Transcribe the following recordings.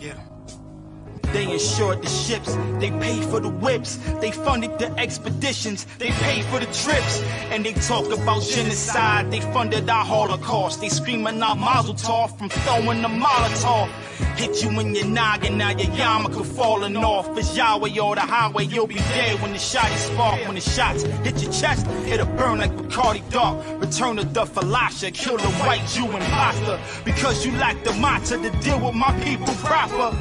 Get 'em. They insured the ships, they paid for the whips, they funded the expeditions, they paid for the trips. And they talk about genocide, they funded our Holocaust. They screaming out Mazel Tov from throwing the Molotov. Hit you in your noggin, now your yarmulke falling off. It's Yahweh or the highway, you'll be dead when the shotty spark. When the shots hit your chest, it'll burn like Bacardi Dark. Return to the Falasha, kill the white Jew imposter. Because you lack the matzah to deal with my people proper.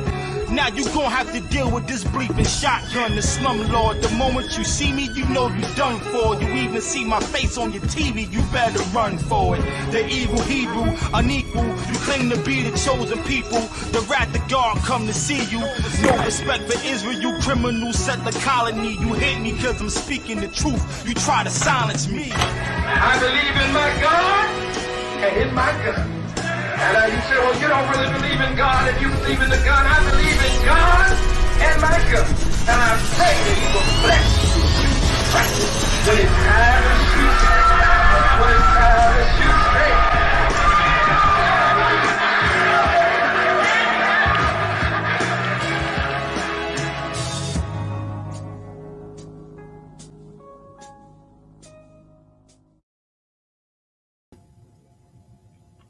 Now you gon' have to deal with this bleeping shotgun, the slumlord. The moment you see me, you know you done for. You even see my face on your TV, you better run for it. The evil Hebrew, unequal, you claim to be the chosen people. The wrath of God come to see you. No respect for Israel, you criminal, set the colony. You hate me cause I'm speaking the truth, you try to silence me. I believe in my God and in my gun. And you say, well, you don't really believe in God if you believe in the gun. I believe in God and my gun. And I pray that He will bless you. Practice when it's time to shoot. When it's time to shoot straight.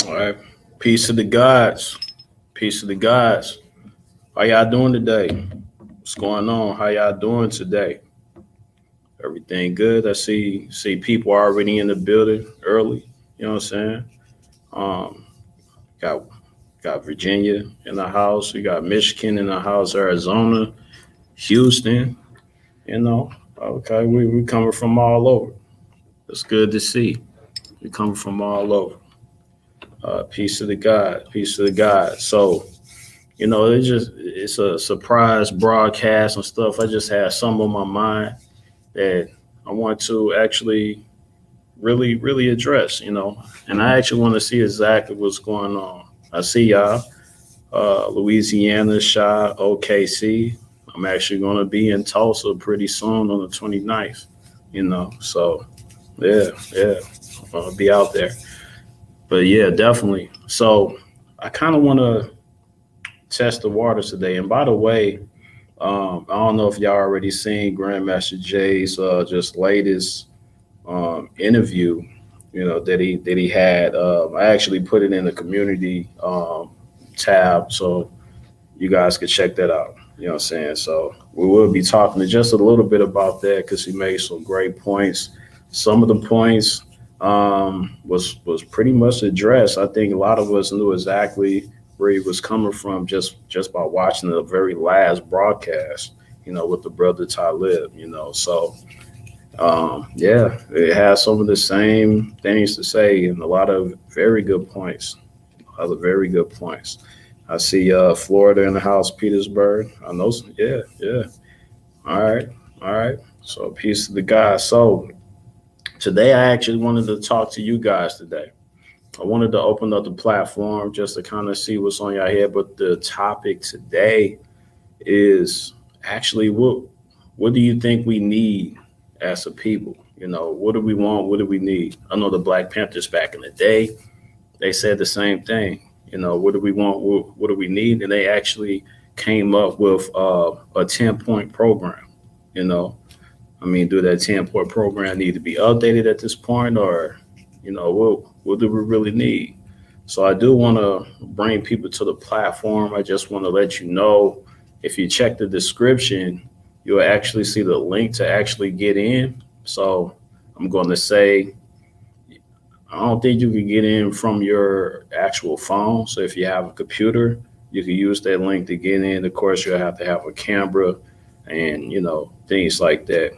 All right. Peace to the gods. Peace to the gods. How y'all doing today? What's going on? How y'all doing today? Everything good? I see people already in the building early. You know what I'm saying? Got Virginia in the house. We got Michigan in the house, Arizona, Houston. You know, okay, we coming from all over. It's good to see. We coming from all over. Peace to the God, peace to the God. So, you know, it's a surprise broadcast and stuff. I just had some on my mind that I want to actually really address, you know, and I actually want to see exactly what's going on. I see y'all, Louisiana, Shaw, OKC. I'm actually going to be in Tulsa pretty soon on the 29th, you know, so yeah, I'll be out there. But yeah, definitely. So I kind of want to test the waters today. And by the way, I don't know if y'all already seen Grandmaster Jay's just latest interview, you know, that he had. I actually put it in the community tab, so you guys could check that out. You know what I'm saying? So we will be talking just a little bit about that because he made some great points. Some of the points was pretty much addressed. I think a lot of us knew exactly where he was coming from just by watching the very last broadcast, you know, with the brother Talib, you know. So yeah, it has some of the same things to say and a lot of very good points. Other very good points. I see Florida in the house, Petersburg. I know some, yeah. All right. So peace to the guys. So today, I actually wanted to talk to you guys today. I wanted to open up the platform just to kind of see what's on your head. But the topic today is actually what do you think we need as a people? You know, what do we want? What do we need? I know the Black Panthers back in the day, they said the same thing. You know, what do we want? What do we need? And they actually came up with a 10-point program, you know. I mean, do that 10-point program need to be updated at this point, or, you know, what do we really need? So I do want to bring people to the platform. I just want to let you know, if you check the description, you'll actually see the link to actually get in. So I'm going to say, I don't think you can get in from your actual phone. So if you have a computer, you can use that link to get in. Of course, you'll have to have a camera and, you know, things like that.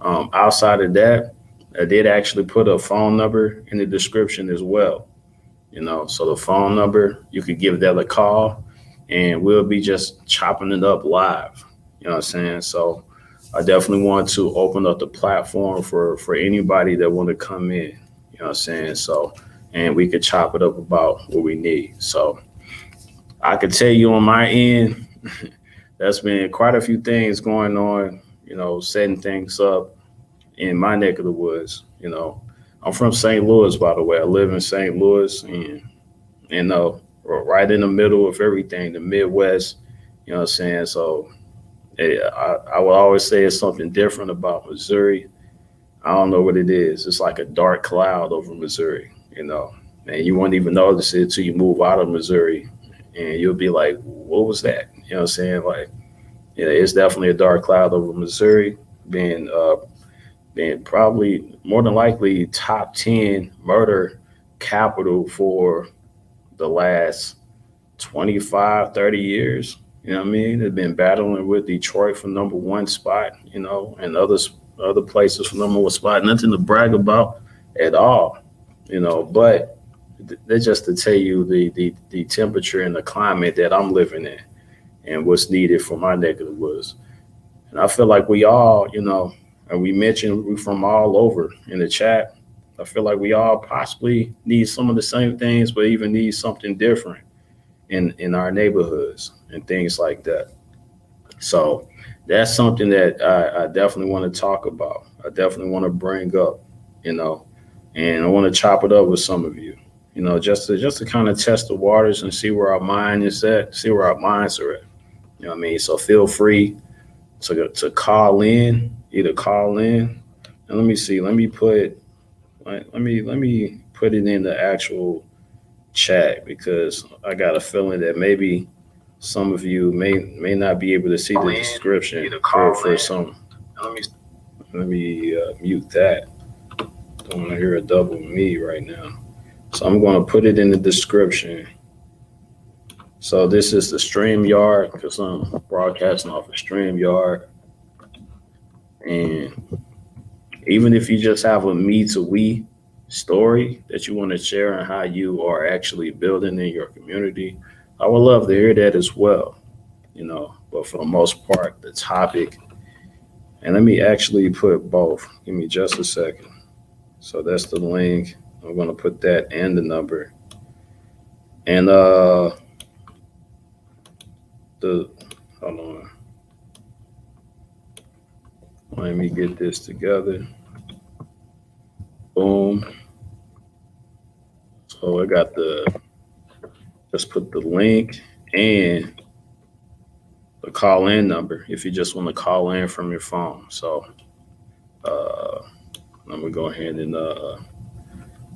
Outside of that, I did actually put a phone number in the description as well. You know, so the phone number, you could give that a call and we'll be just chopping it up live. You know what I'm saying? So I definitely want to open up the platform for anybody that want to come in. You know what I'm saying? So, and we could chop it up about what we need. So I could tell you on my end, that's been quite a few things going on, you know, setting things up in my neck of the woods. You know, I'm from St. Louis, by the way. I live in St. Louis and, you know, right in the middle of everything, the Midwest. You know what I'm saying? So I would always say it's something different about Missouri. I don't know what it is. It's like a dark cloud over Missouri, and you won't even notice it till you move out of Missouri, and you'll be like, what was that? You know what I'm saying? Like, yeah, it's definitely a dark cloud over Missouri, being probably more than likely top 10 murder capital for the last 25, 30 years. You know what I mean? They've been battling with Detroit for number one spot, and other places for number one spot. Nothing to brag about at all, but that's just to tell you the temperature and the climate that I'm living in and what's needed for my neck of the woods. And I feel like we all, and we mentioned we from all over in the chat. I feel like we all possibly need some of the same things, but even need something different in our neighborhoods and things like that. So that's something that I definitely want to talk about. I definitely want to bring up, and I want to chop it up with some of you, just to kind of test the waters and see where our mind is at, see where our minds are at. You know what I mean? So feel free to call in, either call in, and let me see. Let me put it in the actual chat because I got a feeling that maybe some of you may not be able to see the description for some. Let me mute that. Don't want to hear a double me right now. So I'm going to put it in the description. So this is the StreamYard because I'm broadcasting off of StreamYard. And even if you just have a me to we story that you want to share on how you are actually building in your community, I would love to hear that as well, but for the most part, the topic, and let me actually put both. Give me just a second. So that's the link. I'm going to put that and the number. And hold on. Let me get this together. Boom. So I got just put the link and the call in number if you just want to call in from your phone. So I'm gonna go ahead and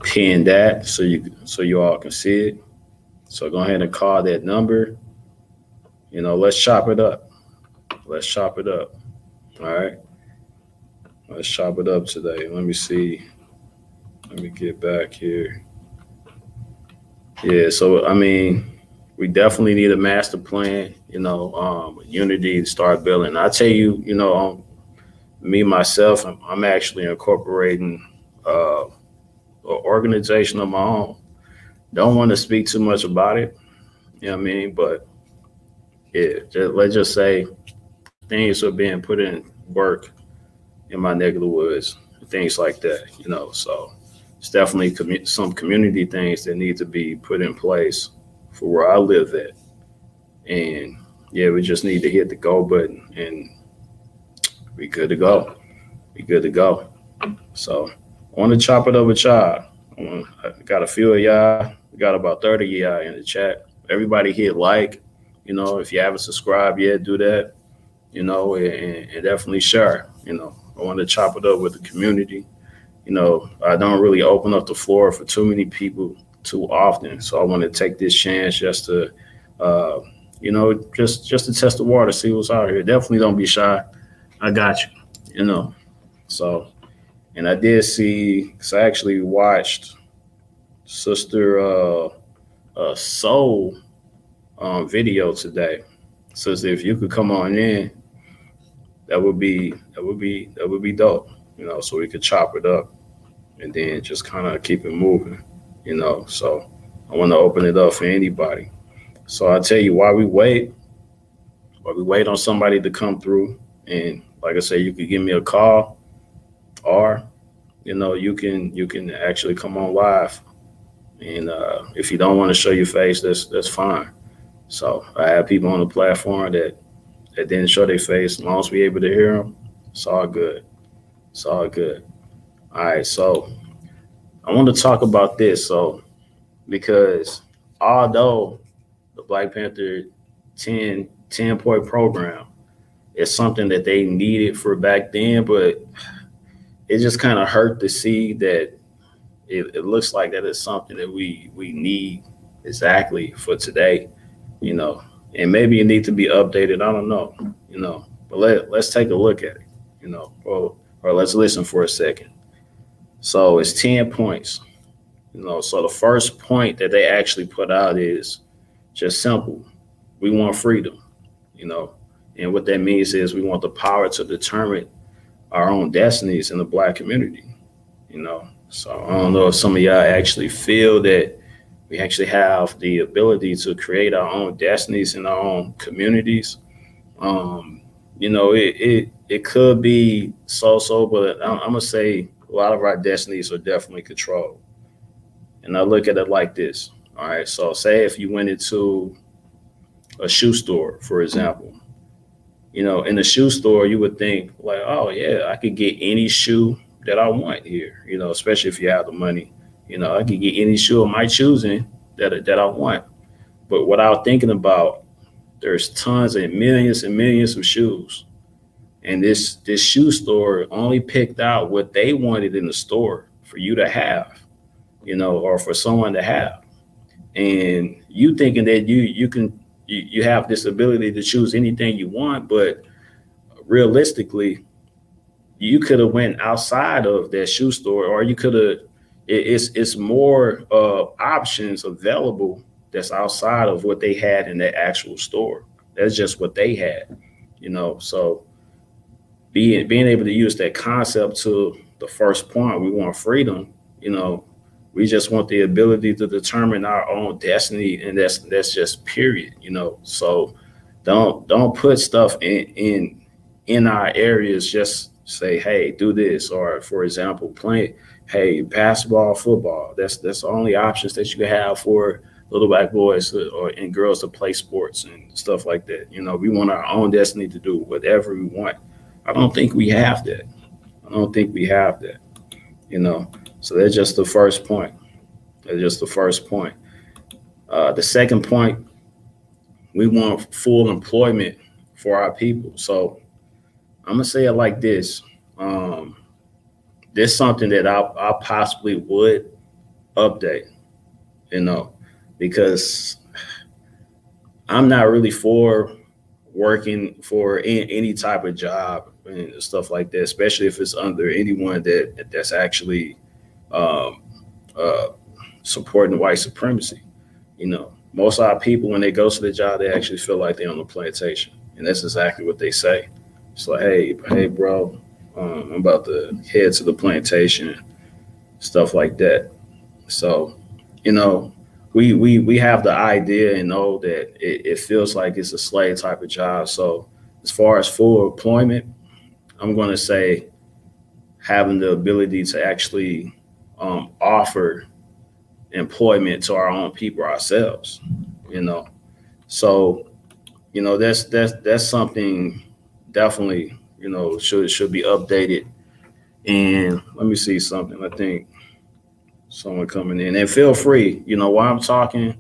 pin that so you all can see it. So go ahead and call that number. Let's chop it up. Let's chop it up. All right. Let's chop it up today. Let me see. Let me get back here. Yeah, so I mean, we definitely need a master plan, unity to start building. I tell you, me myself, I'm actually incorporating an organization of my own. Don't want to speak too much about it, you know what I mean? But yeah, let's just say things are being put in work in my neck of the woods, things like that, so it's definitely some community things that need to be put in place for where I live at. And yeah, we just need to hit the go button and we good to go. We good to go. So I want to chop it up with y'all. I got a few of y'all. We got about 30 of y'all in the chat. Everybody hit like, if you haven't subscribed yet, do that, and definitely share. I want to chop it up with the community. I don't really open up the floor for too many people too often. So I want to take this chance just to, just to test the water, see what's out here. Definitely don't be shy. I got you, So, and I did see, because I actually watched Sister Soul video today. So if you could come on in, that would be dope, so we could chop it up and then just kind of keep it moving, So I want to open it up for anybody. So I tell you, while we wait on somebody to come through, and like I said, you could give me a call, or you can actually come on live. And if you don't want to show your face, that's fine. So I have people on the platform that didn't show their face. As long as we're able to hear them, it's all good. It's all good. All right, so I want to talk about this. So because although the Black Panther 10 10-point program. It's something that they needed for back then, but it just kind of hurt to see that it looks like that is something that we need exactly for today, you know, and maybe it needs to be updated. I don't know, you know, but let's take a look at it, you know, or let's listen for a second. So it's 10 points, you know. So the first point that they actually put out is just simple. We want freedom, you know, and what that means is we want the power to determine our own destinies in the Black community, you know. So I don't know if some of y'all actually feel that we actually have the ability to create our own destinies in our own communities. You know, it could be so, but I'm gonna say a lot of our destinies are definitely controlled. And I look at it like this. All right, so say if you went into a shoe store, for example, you know, in the shoe store, you would think like, oh yeah, I could get any shoe that I want here, you know, especially if you have the money. You know, I could get any shoe of my choosing that I want. But without thinking about, there's tons and millions of shoes. And this shoe store only picked out what they wanted in the store for you to have, you know, or for someone to have. And you thinking that you have this ability to choose anything you want, but realistically, you could have went outside of that shoe store, or you could have. It's more options available that's outside of what they had in that actual store. That's just what they had, you know. So being able to use that concept to the first point, we want freedom, you know. We just want the ability to determine our own destiny, and that's just period, you know. So don't put stuff in our areas. Just say, hey, do this, or for example, play, hey, basketball, football. That's the only options that you can have for little Black boys or and girls to play sports and stuff like that. You know, we want our own destiny to do whatever we want. I don't think we have that. I don't think we have that. You know, so that's just the first point. That's just the first point. The second point, we want full employment for our people. So I'm gonna say it like this. There's something that I possibly would update, you know, because I'm not really for working for any type of job and stuff like that, especially if it's under anyone that's actually um, uh, supporting white supremacy. You know, most of our people, when they go to the job, they actually feel like they're on the plantation, and that's exactly what they say. It's like, hey, bro, I'm about to head to the plantation, stuff like that. So, you know, we have the idea and know that it feels like it's a slave type of job. So, as far as full employment, I'm going to say having the ability to actually offer employment to our own people ourselves, you know. So, you know, that's something definitely, you know, should be updated. And let me see something. I think someone coming in, and feel free, you know, while I'm talking,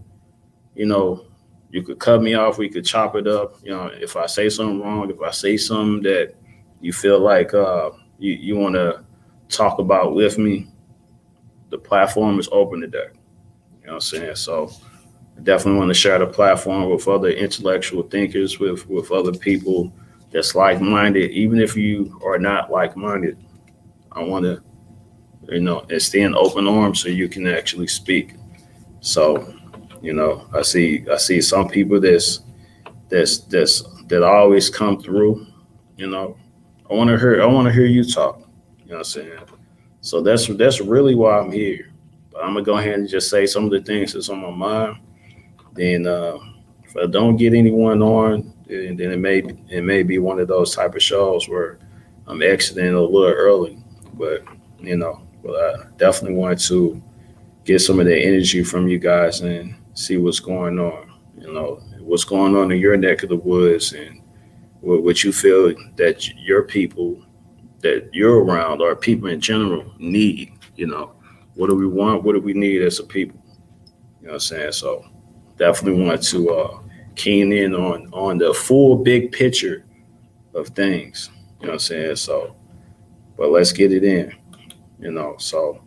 you know, you could cut me off. We could chop it up. You know, if I say something wrong, if I say something that you feel like you want to talk about with me, the platform is open today. You know what I'm saying? So I definitely want to share the platform with other intellectual thinkers, with other people that's like-minded. Even if you are not like-minded, I want to, you know, extend open arms so you can actually speak. So, you know, I see some people that always come through. You know, I want to hear you talk. You know what I'm saying? So that's really why I'm here. But I'm gonna go ahead and just say some of the things that's on my mind. Then if I don't get anyone on, then it may be one of those type of shows where I'm exiting a little early. But you know, but I definitely want to get some of the energy from you guys and see what's going on. You know, what's going on in your neck of the woods, and what you feel that your people that you're around, or people in general, need. You know, what do we want? What do we need as a people? You know what I'm saying? So definitely want to keying in on the full big picture of things. You know what I'm saying? So, but let's get it in. So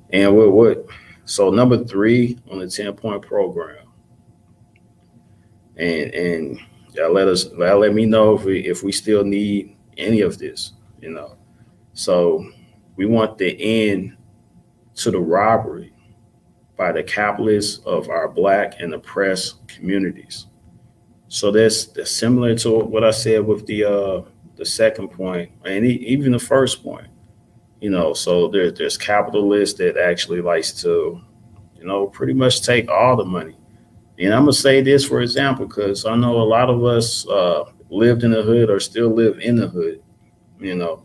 and what so number three on the 10-point program, and y'all let me know if we still need any of this. You know, so we want the end to the robbery by the capitalists of our black and oppressed communities. So that's similar to what I said with the second point and even the first point. So there's capitalists that actually likes to, pretty much take all the money. And I'm gonna say this for example, because I know a lot of us lived in the hood or still live in the hood.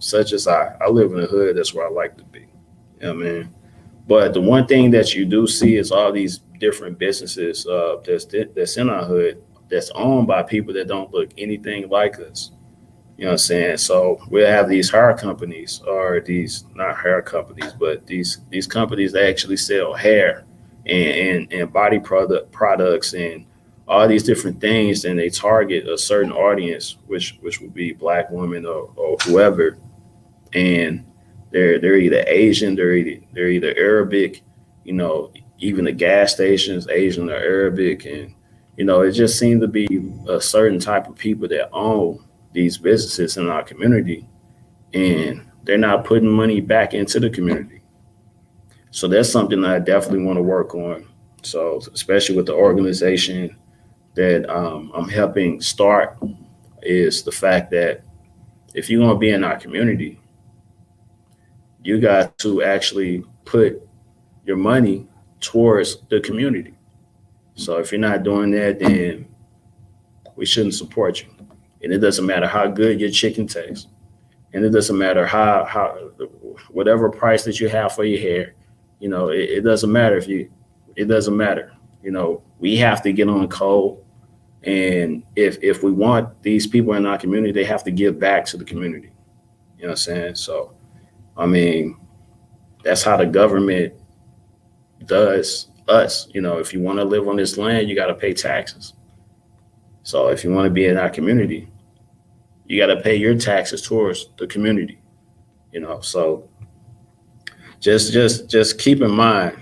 Such as I live in the hood. That's where I like to be. You know what I mean? But the one thing that you do see is all these different businesses that's in our hood that's owned by people that don't look anything like us. You know what I'm saying? So we'll have these hair companies, or these not hair companies, but these companies that actually sell hair and body products and all these different things, and they target a certain audience, which would be black women or whoever, and they're either Asian, they're either Arabic, even the gas stations, Asian or Arabic, and it just seems to be a certain type of people that own these businesses in our community, and they're not putting money back into the community. So that's something that I definitely want to work on. So especially with the organization that I'm helping start, is the fact that if you're going to be in our community, you got to actually put your money towards the community. So if you're not doing that, then we shouldn't support you. And it doesn't matter how good your chicken tastes. And it doesn't matter how whatever price that you have for your hair, it doesn't matter it doesn't matter. We have to get on code. And if we want these people in our community, they have to give back to the community. You know what I'm saying? So, I mean, that's how the government does us. If you want to live on this land, you got to pay taxes. So if you want to be in our community, you got to pay your taxes towards the community. So just keep in mind,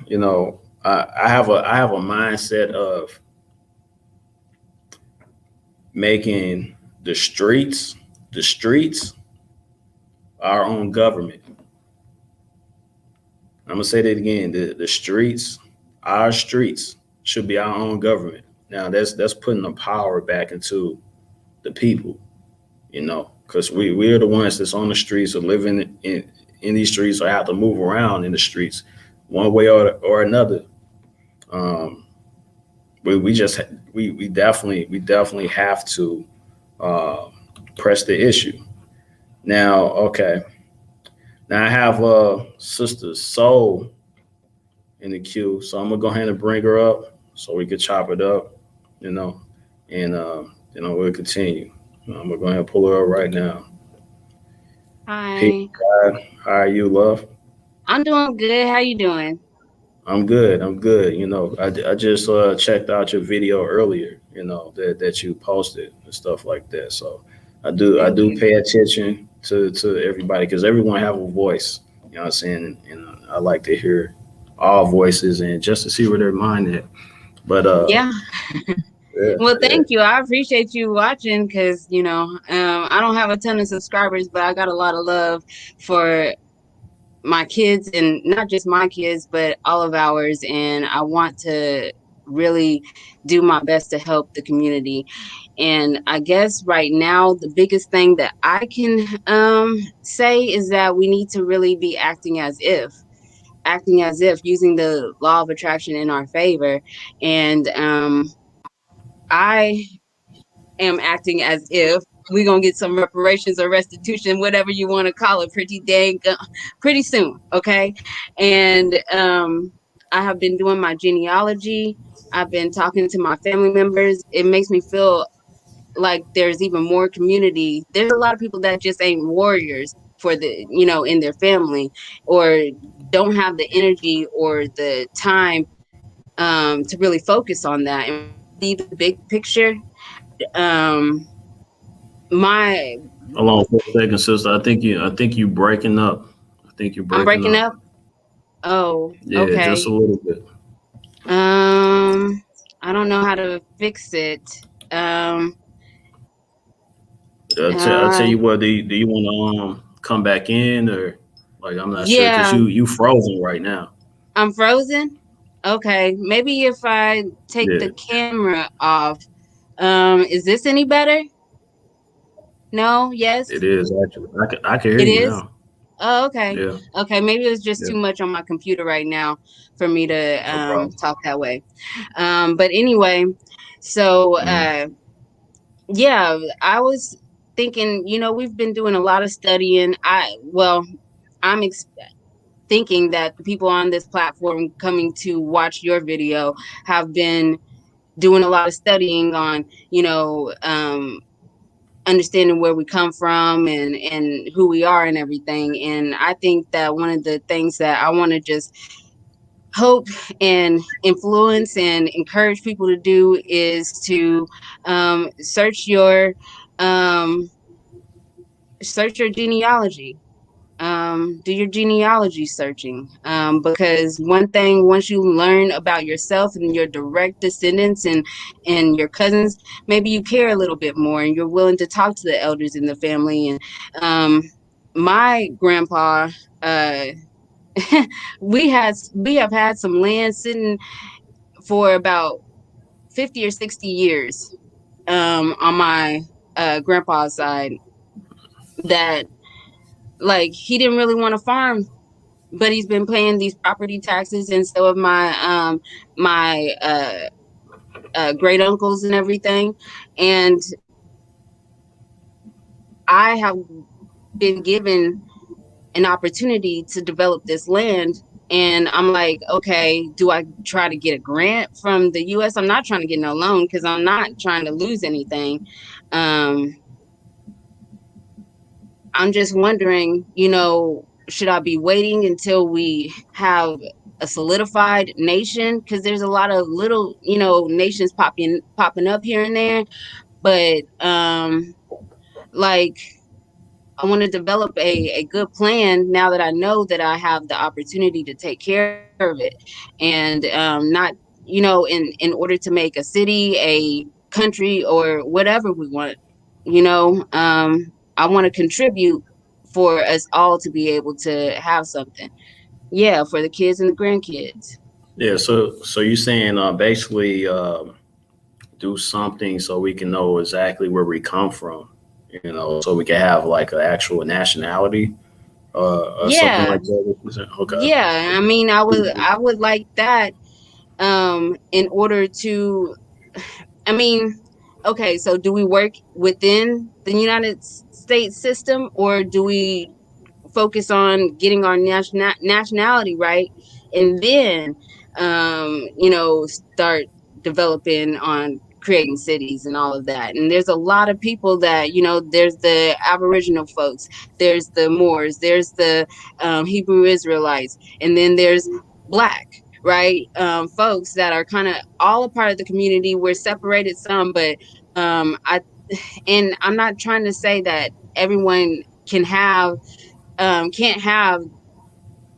I have a mindset of making the streets our own government. I'm gonna say that again. The streets, our streets, should be our own government. Now that's putting the power back into the people, because we're the ones that's on the streets or living in these streets or have to move around in the streets one way or another. We definitely have to press the issue. Now, okay. Now I have Sister Soul in the queue, so I'm gonna go ahead and bring her up so we could chop it up, and we'll continue. I'm gonna go ahead and pull her up right now. Hey, Hi. how are you, love? I'm doing good. How you doing? I'm good. I'm good. I just checked out your video earlier. That you posted and stuff like that. So I Thank do you. pay attention to everybody, because everyone have a voice. You know what I'm saying? And I like to hear all voices and just to see where their mind at. But Yeah. yeah, Well, yeah. thank you. I appreciate you watching because, I don't have a ton of subscribers, but I got a lot of love for my kids, and not just my kids, but all of ours. And I want to really do my best to help the community. And I guess right now, the biggest thing that I can say is that we need to really be acting as if, using the law of attraction in our favor. And I am acting as if we're gonna get some reparations or restitution, whatever you want to call it, pretty soon. Okay. And I have been doing my genealogy. I've been talking to my family members. It makes me feel like there's even more community. There's a lot of people that just ain't warriors for in their family, or don't have the energy or the time to really focus on that. And see the big picture. Um, my Hold on for a second, sister. I think you breaking up. I think you're I'm breaking breaking up. up. Oh, Yeah, just a okay. little bit. Um, I don't know how to fix it. Um, I'll tell uh, you what. Do you want to come back in, or like I'm not sure because yeah, you frozen right now. I'm frozen. Okay, maybe if I take Yeah, the camera off. Is this any better? No, it yes, is actually. I can hear it you is. now. Oh, okay. Yeah, Okay, maybe it's just yeah, too much on my computer right now for me to no problem. talk that way. But anyway, so Mm. yeah, I was thinking, we've been doing a lot of studying. I'm thinking that the people on this platform coming to watch your video have been doing a lot of studying on, understanding where we come from and who we are and everything. And I think that one of the things that I want to just hope and influence and encourage people to do is to search your um, search your genealogy. Do your genealogy searching, because one thing, once you learn about yourself and your direct descendants and your cousins, maybe you care a little bit more and you're willing to talk to the elders in the family. And my grandpa, uh, we have had some land sitting for about 50 or 60 years, on my grandpa's side, that like he didn't really want to farm, but he's been paying these property taxes, and so have my great uncles and everything. And I have been given an opportunity to develop this land. And I'm like, okay, do I try to get a grant from the US? I'm not trying to get no loan because I'm not trying to lose anything. Um, I'm just wondering, should I be waiting until we have a solidified nation? Because there's a lot of little, nations popping up here and there. But like I want to develop a good plan now that I know that I have the opportunity to take care of it. And not, in order to make a city, a country, or whatever we want, I want to contribute for us all to be able to have something. Yeah, for the kids and the grandkids. Yeah. So you're saying basically do something so we can know exactly where we come from. So we can have like an actual nationality or something Yeah, like that. Okay. yeah. I mean, I would like that in order to, I mean, okay, so do we work within the United States system, or do we focus on getting our nationality right, and then start developing on creating cities and all of that? And there's a lot of people that, there's the Aboriginal folks, there's the Moors, there's the Hebrew Israelites, and then there's Black, right, folks that are kind of all a part of the community. We're separated some, but I and I'm not trying to say that everyone can't have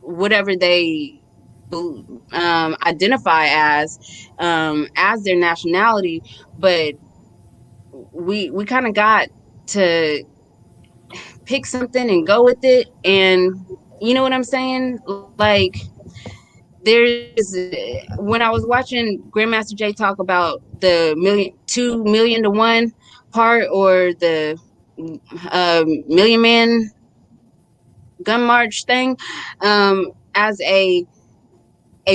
whatever they identify as their nationality, but we kind of got to pick something and go with it. And you know what I'm saying? Like, there's when I was watching Grandmaster Jay talk about the 2 million to one part, or the Million Man gun march thing, as a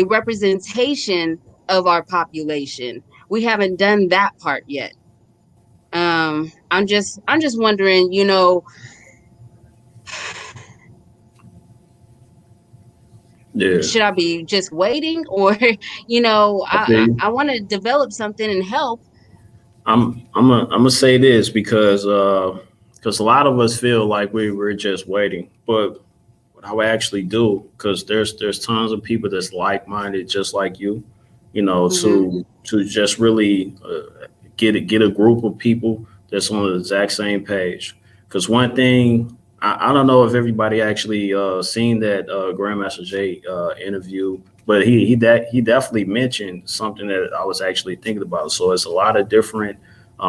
representation of our population. We haven't done that part yet. I'm just wondering, Yeah. should I be just waiting, or I feel you. I want to develop something and help. I'm gonna say this because a lot of us feel like we're just waiting, but what I would actually do, because there's tons of people that's like minded just like you, to just really get a group of people that's on the exact same page. Because one thing, I don't know if everybody actually seen that Grandmaster Jay interview, but he definitely mentioned something that I was actually thinking about. So it's a lot of different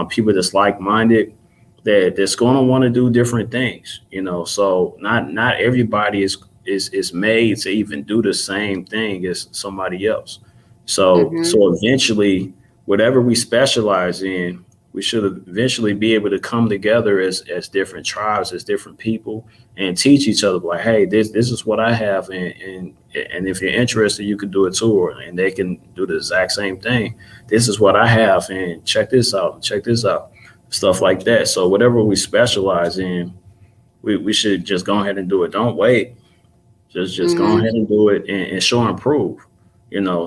people that's like minded that's going to want to do different things. So not everybody is made to even do the same thing as somebody else. So eventually, whatever we specialize in, we should eventually be able to come together as different tribes, as different people, and teach each other like, hey, this is what I have, and if you're interested, you can do it too, and they can do the exact same thing. This is what I have, and check this out, stuff like that. So whatever we specialize in, we should just go ahead and do it. Don't wait. Just go Mm-hmm. ahead and do it and show and prove.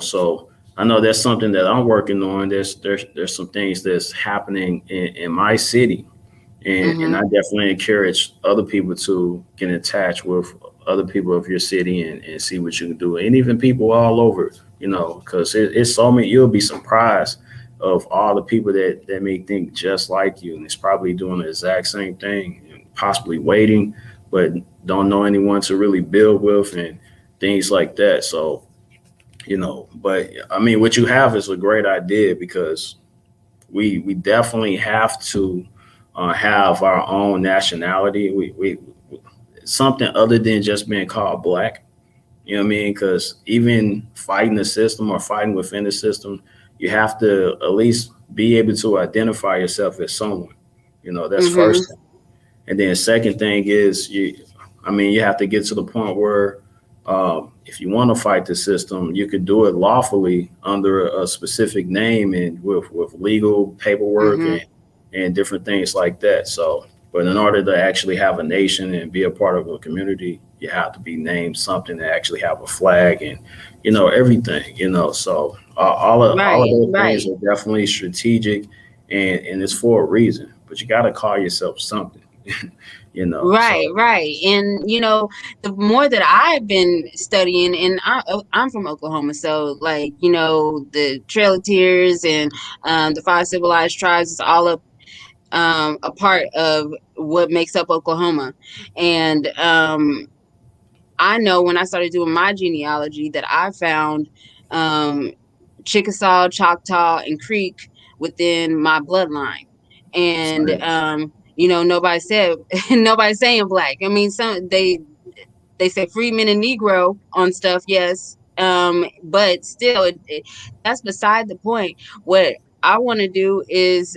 So I know that's something that I'm working on. There's some things that's happening in my city, and I Mm-hmm. definitely encourage other people to get in touch with other people of your city and see what you can do, and even people all over. Because it's so many. You'll be surprised of all the people that may think just like you, and it's probably doing the exact same thing, and possibly waiting, but don't know anyone to really build with and things like that. So, but I mean, what you have is a great idea because we definitely have to have our own nationality. We something other than just being called black. You know what I mean? Because even fighting the system or fighting within the system, you have to at least be able to identify yourself as someone. That's Mm-hmm. first thing. And then second thing is you have to get to the point where if you want to fight the system, you could do it lawfully under a specific name and with legal paperwork Mm-hmm. and different things like that. So, but in order to actually have a nation and be a part of a community, you have to be named something to actually have a flag and everything. So all of Right, those things right. are definitely strategic and it's for a reason. But you got to call yourself something. Right, So right. And the more that I've been studying, and I'm from Oklahoma, so like, the Trail of Tears and the five civilized tribes is all a part of what makes up Oklahoma. And I know when I started doing my genealogy that I found um Chickasaw, Choctaw, and Creek within my bloodline. And same. nobody said nobody's saying black. I mean, some they say Freedmen and Negro on stuff, yes. But still, that's beside the point. What I want to do is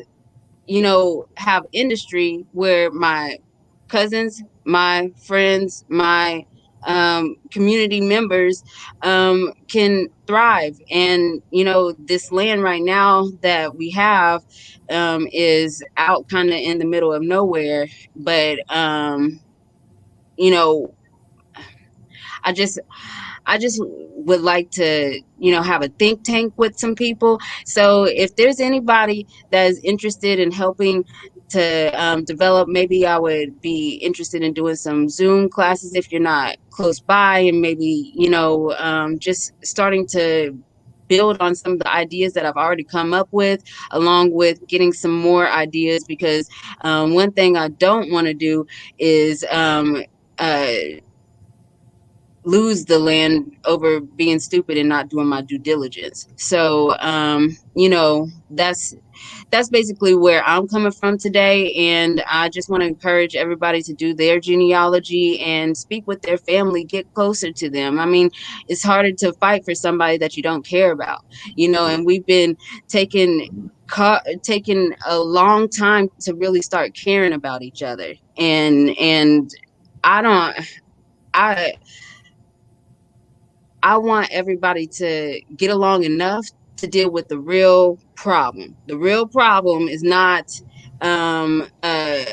have industry where my cousins, my friends, my community members can thrive. And this land right now that we have is out kind of in the middle of nowhere. But you know, I just would like to, have a think tank with some people. So if there's anybody that is interested in helping to develop, maybe I would be interested in doing some Zoom classes if you're not close by, and maybe, just starting to build on some of the ideas that I've already come up with, along with getting some more ideas, because one thing I don't want to do is uh, lose the land over being stupid and not doing my due diligence. So that's basically where I'm coming from today. And I just want to encourage everybody to do their genealogy and speak with their family, get closer to them. I mean, it's harder to fight for somebody that you don't care about, and we've been taking taking a long time to really start caring about each other. And I don't I I want everybody to get along enough to deal with the real problem. The real problem is not um uh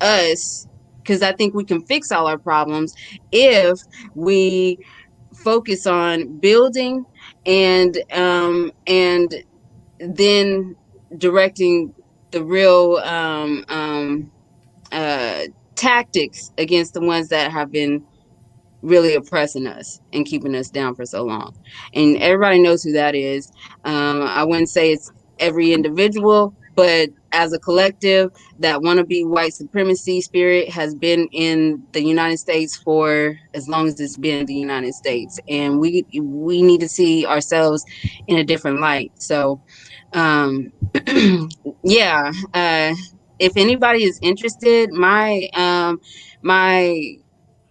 us, because I think we can fix all our problems if we focus on building and then directing the real uh tactics against the ones that have been really oppressing us and keeping us down for so long. And everybody knows who that is. I wouldn't say it's every individual, but as a collective, that wannabe white supremacy spirit has been in the United States for as long as it's been in the United States, and we need to see ourselves in a different light. So, um, yeah. If anybody is interested, my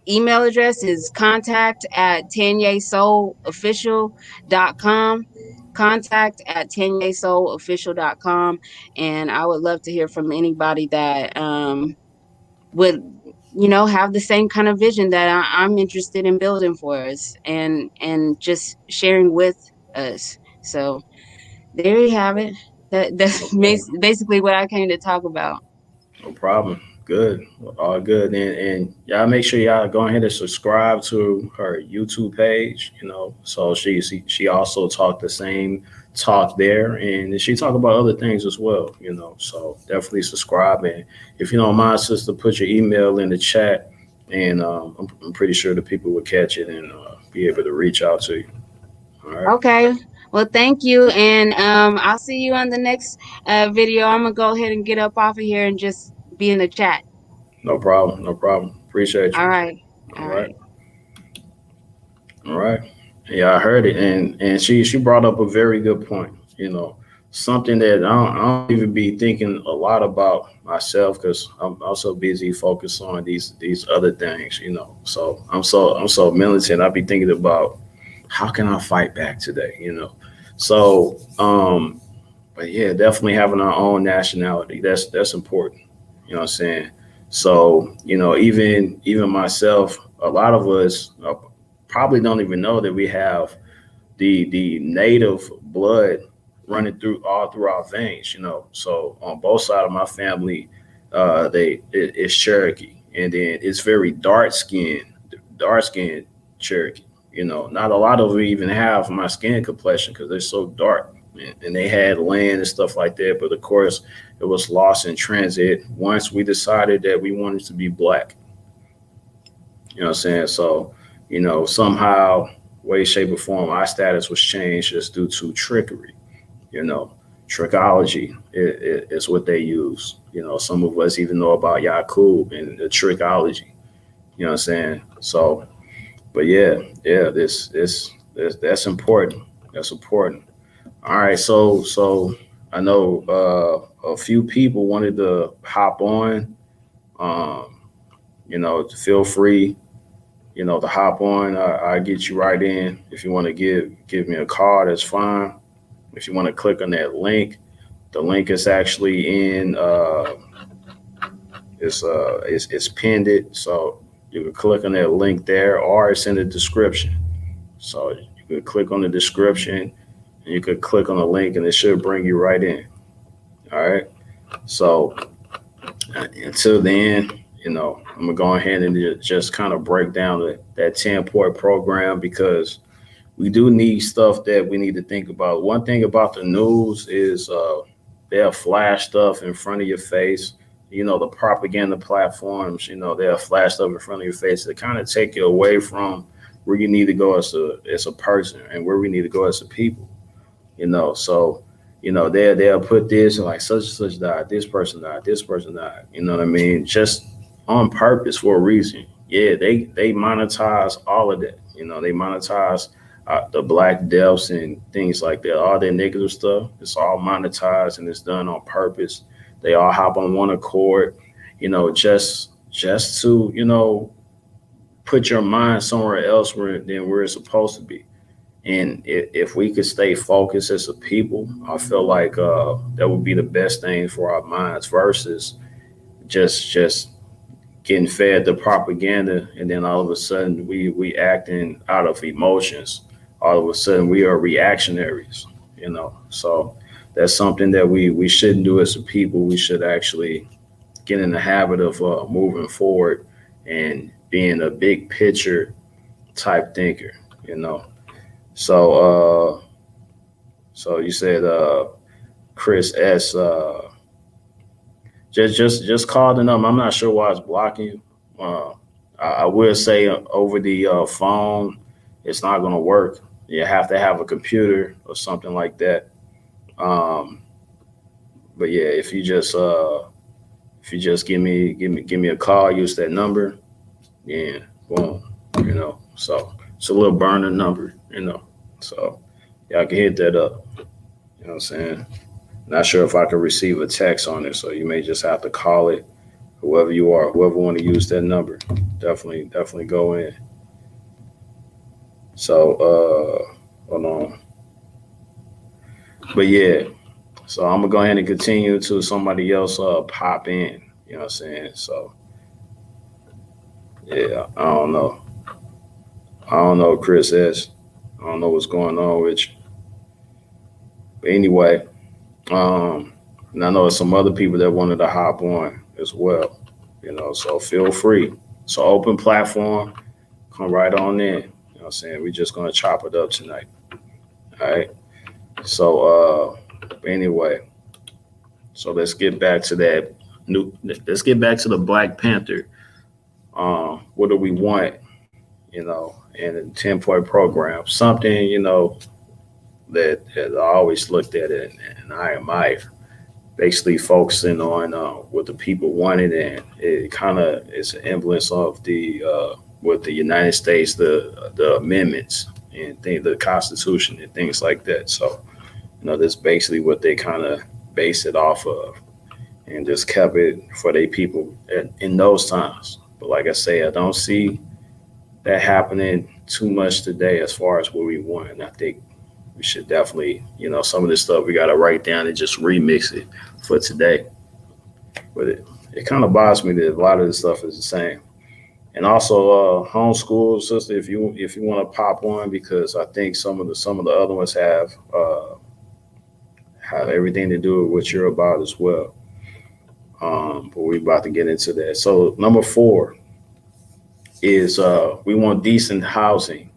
email address is contact@tanyasoulofficial.com. Contact@tanyasoulofficial.com. And I would love to hear from anybody that would, have the same kind of vision that I'm interested in building for us and just sharing with us. So there you have it. That's No problem. basically what I came to talk about. No problem. Good. All good. And y'all make sure y'all go ahead and subscribe to her YouTube page, So she also talked the same talk there, and she talk about other things as well. So definitely subscribe, and if you don't mind, sister, put your email in the chat, and I'm pretty sure the people will catch it and be able to reach out to you. All right. Okay. Well, thank you. And I'll see you on the next video. I'm going to go ahead and get up off of here and just be in the chat. No problem. No problem. Appreciate All you. right. All All right. right. All right. Yeah, I heard it, and she brought up a very good point. Something that I don't even be thinking a lot about myself because I'm also busy focused on these other things. So I'm so militant. I be thinking about how can I fight back today. So but yeah, definitely having our own nationality. That's important. You know what I'm saying? So, even myself, a lot of us probably don't even know that we have the native blood running through our veins. So on both sides of my family, it's Cherokee, and then it's very dark skinned Cherokee. Not a lot of them even have my skin complexion because they're so dark, and they had land and stuff like that. But of course, it was lost in transit once we decided that we wanted to be black. You know what I'm saying? So, somehow, way, shape, or form, our status was changed just due to trickery. You know, Trickology is what they use. Some of us even know about Yakub and the trickology. You know what I'm saying? So, but yeah, that's important. That's important. All right, so I know a few people wanted to hop on. Um, feel free, to hop on. I get you right in. If you want to give me a call, that's fine. If you want to click on that link, the link is actually in. It's pinned it, so you can click on that link there, or it's in the description. So you could click on the description, and you could click on the link, and it should bring you right in. All right. So until then, I'm gonna go ahead and just kind of break down that 10-point program because we do need stuff that we need to think about. One thing about the news is they'll flash stuff in front of your face. The propaganda platforms, they'll flash stuff in front of your face that kind of take you away from where you need to go as a person and where we need to go as a people. So they'll put this like such and such died, this person died, this person died. You know what I mean? Just on purpose for a reason. Yeah, they monetize all of that. They monetize the black deaths and things like that. All that negative stuff, it's all monetized and it's done on purpose. They all hop on one accord, just to put your mind somewhere else than where it's supposed to be. And if we could stay focused as a people, I feel like that would be the best thing for our minds versus just getting fed the propaganda and then all of a sudden we acting out of emotions. All of a sudden we are reactionaries. So that's something that we shouldn't do as a people. We should actually get in the habit of moving forward and being a big picture type thinker. So you said Chris S. Just call the number. I'm not sure why it's blocking you. I will say over the phone, it's not going to work. You have to have a computer or something like that. Um, but yeah, if you just give me a call, use that number, yeah, boom, So it's a little burner number, So y'all can hit that up. You know what I'm saying? Not sure if I can receive a text on it, so you may just have to call it. Whoever you are, whoever want to use that number, definitely go in. So hold on. But yeah, so I'm gonna go ahead and continue until somebody else pop in. You know what I'm saying? So yeah, I don't know, Chris S. I don't know what's going on with you. But anyway, and I know there's some other people that wanted to hop on as well. So feel free. It's an open platform. Come right on in. You know what I'm saying? We're just gonna chop it up tonight. All right. So anyway, so let's get back to that let's get back to the Black Panther. What do we want, in a 10-point program? Something, that I always looked at it and I admire. Basically focusing on what the people wanted, and it kind of is an influence of the with the United States, the amendments and the Constitution and things like that. So, that's basically what they kind of base it off of, and just kept it for their people in those times. But like I say, I don't see that happening too much today as far as what we want. And I think we should definitely, some of this stuff we got to write down and just remix it for today. But it kind of bothers me that a lot of this stuff is the same. And also homeschool, sister, if you want to pop on, because I think some of the other ones have everything to do with what you're about as well. But we're about to get into that. So number 4 is we want decent housing,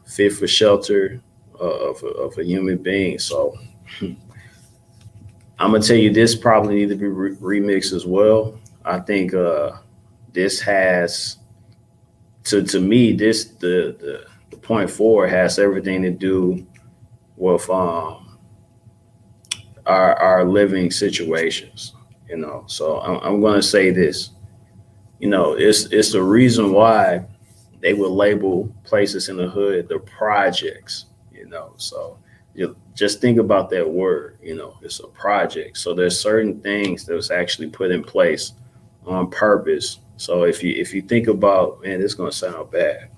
fit for shelter of a human being. So I'm gonna tell you, this probably need to be remixed as well. I think this has to me, this the point 4 has everything to do with our living situations. So I'm going to say this. It's the reason why they would label places in the hood the projects. So you just think about that word. It's a project. So there's certain things that was actually put in place on purpose. So if you think about, man, this is going to sound bad,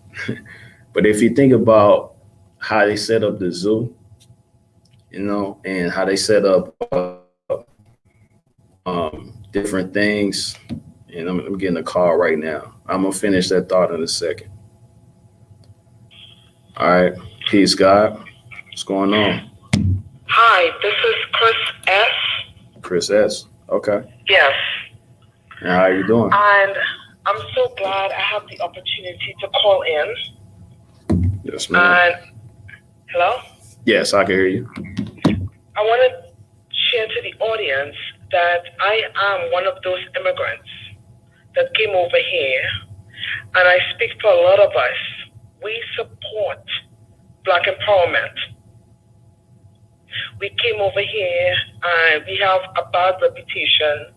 but if you think about how they set up the zoo, and how they set up different things. And I'm getting a call right now. I'm going to finish that thought in a second. All right. Peace, God. What's going on? Hi, this is Chris S. Chris S. Okay. Yes. And how are you doing? And I'm so glad I have the opportunity to call in. Yes, ma'am. And hello? Yes, I can hear you. I want to share to the audience that I am one of those immigrants that came over here, and I speak for a lot of us. We support Black empowerment. We came over here and we have a bad reputation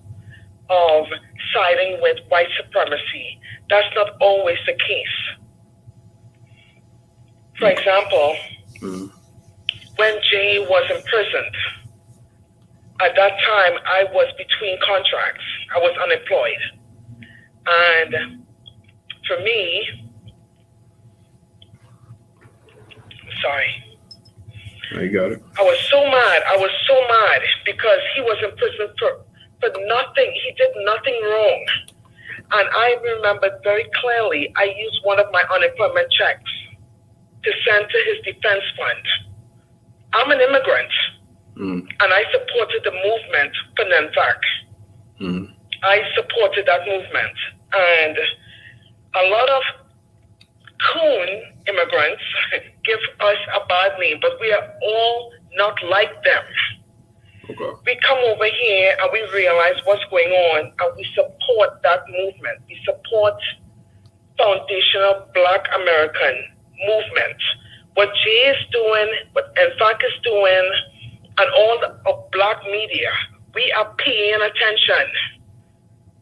of siding with white supremacy. That's not always the case. For example, when Jay was imprisoned, at that time I was between contracts. I was unemployed. And for me, sorry. You got it. I was so mad because he was in prison for nothing. He did nothing wrong. And I remember very clearly, I used one of my unemployment checks to send to his defense fund. I'm an immigrant, and I supported the movement for NENFAC. I supported that movement. And a lot of coon immigrants give us a bad name, but we are all not like them. Okay. We come over here and we realize what's going on, and we support that movement. We support foundational Black American movement. What Jay is doing, what NFAC is doing, and all of Black media, we are paying attention.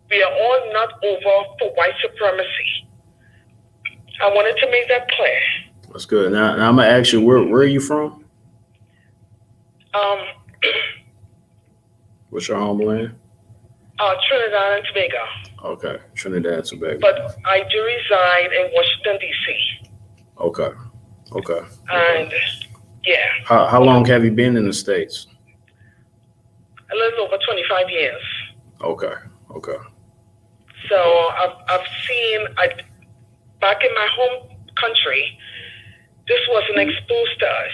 We are all not over for white supremacy. I wanted to make that clear. That's good. Now I'm gonna ask you, where are you from? What's your homeland? Trinidad and Tobago. Okay, Trinidad and Tobago. But I do reside in Washington, D.C. Okay. And yeah. How long have you been in the States? A little over 25 years. Okay. So I've seen, back in my home country, this wasn't exposed to us.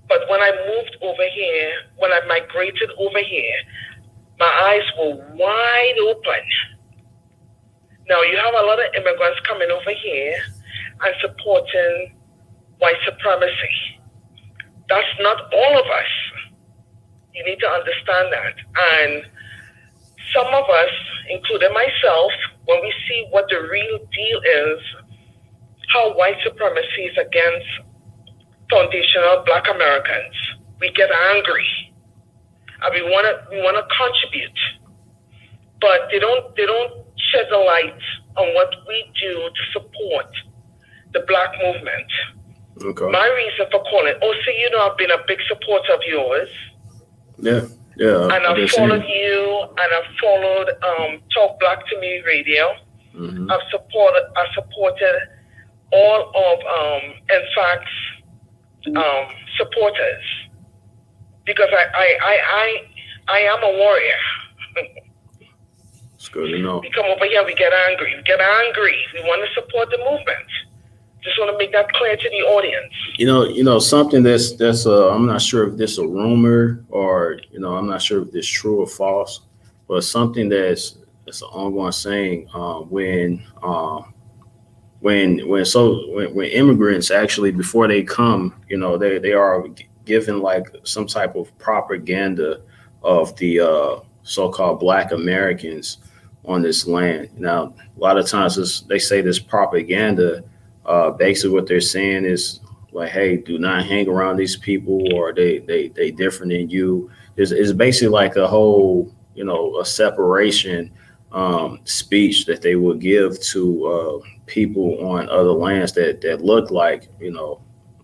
But when I moved over here, when I migrated over here, my eyes were wide open. Now you have a lot of immigrants coming over here and supporting white supremacy. That's not all of us. You need to understand that. And some of us, including myself, when we see what the real deal is, how white supremacy is against foundational Black Americans, we get angry. And we wanna contribute. But they don't shed the light on what we do to support the Black movement. Okay. My reason for calling, I've been a big supporter of yours. Yeah. And I've followed you, and I've followed Talk Black to Me Radio. Mm-hmm. I've supported all of NFAC's supporters, because I am a warrior. It's good to know. We come over here, we get angry. We want to support the movement. Just want to make that clear to the audience. You know something that's I'm not sure if this is a rumor, or I'm not sure if this is true or false, but something that's an ongoing saying when immigrants actually, before they come, they are given like some type of propaganda of the so-called Black Americans on this land. Now, a lot of times they say this propaganda. Basically what they're saying is like, hey, do not hang around these people, or they different than you. It's basically like a whole, a separation speech that they will give to people on other lands that look like,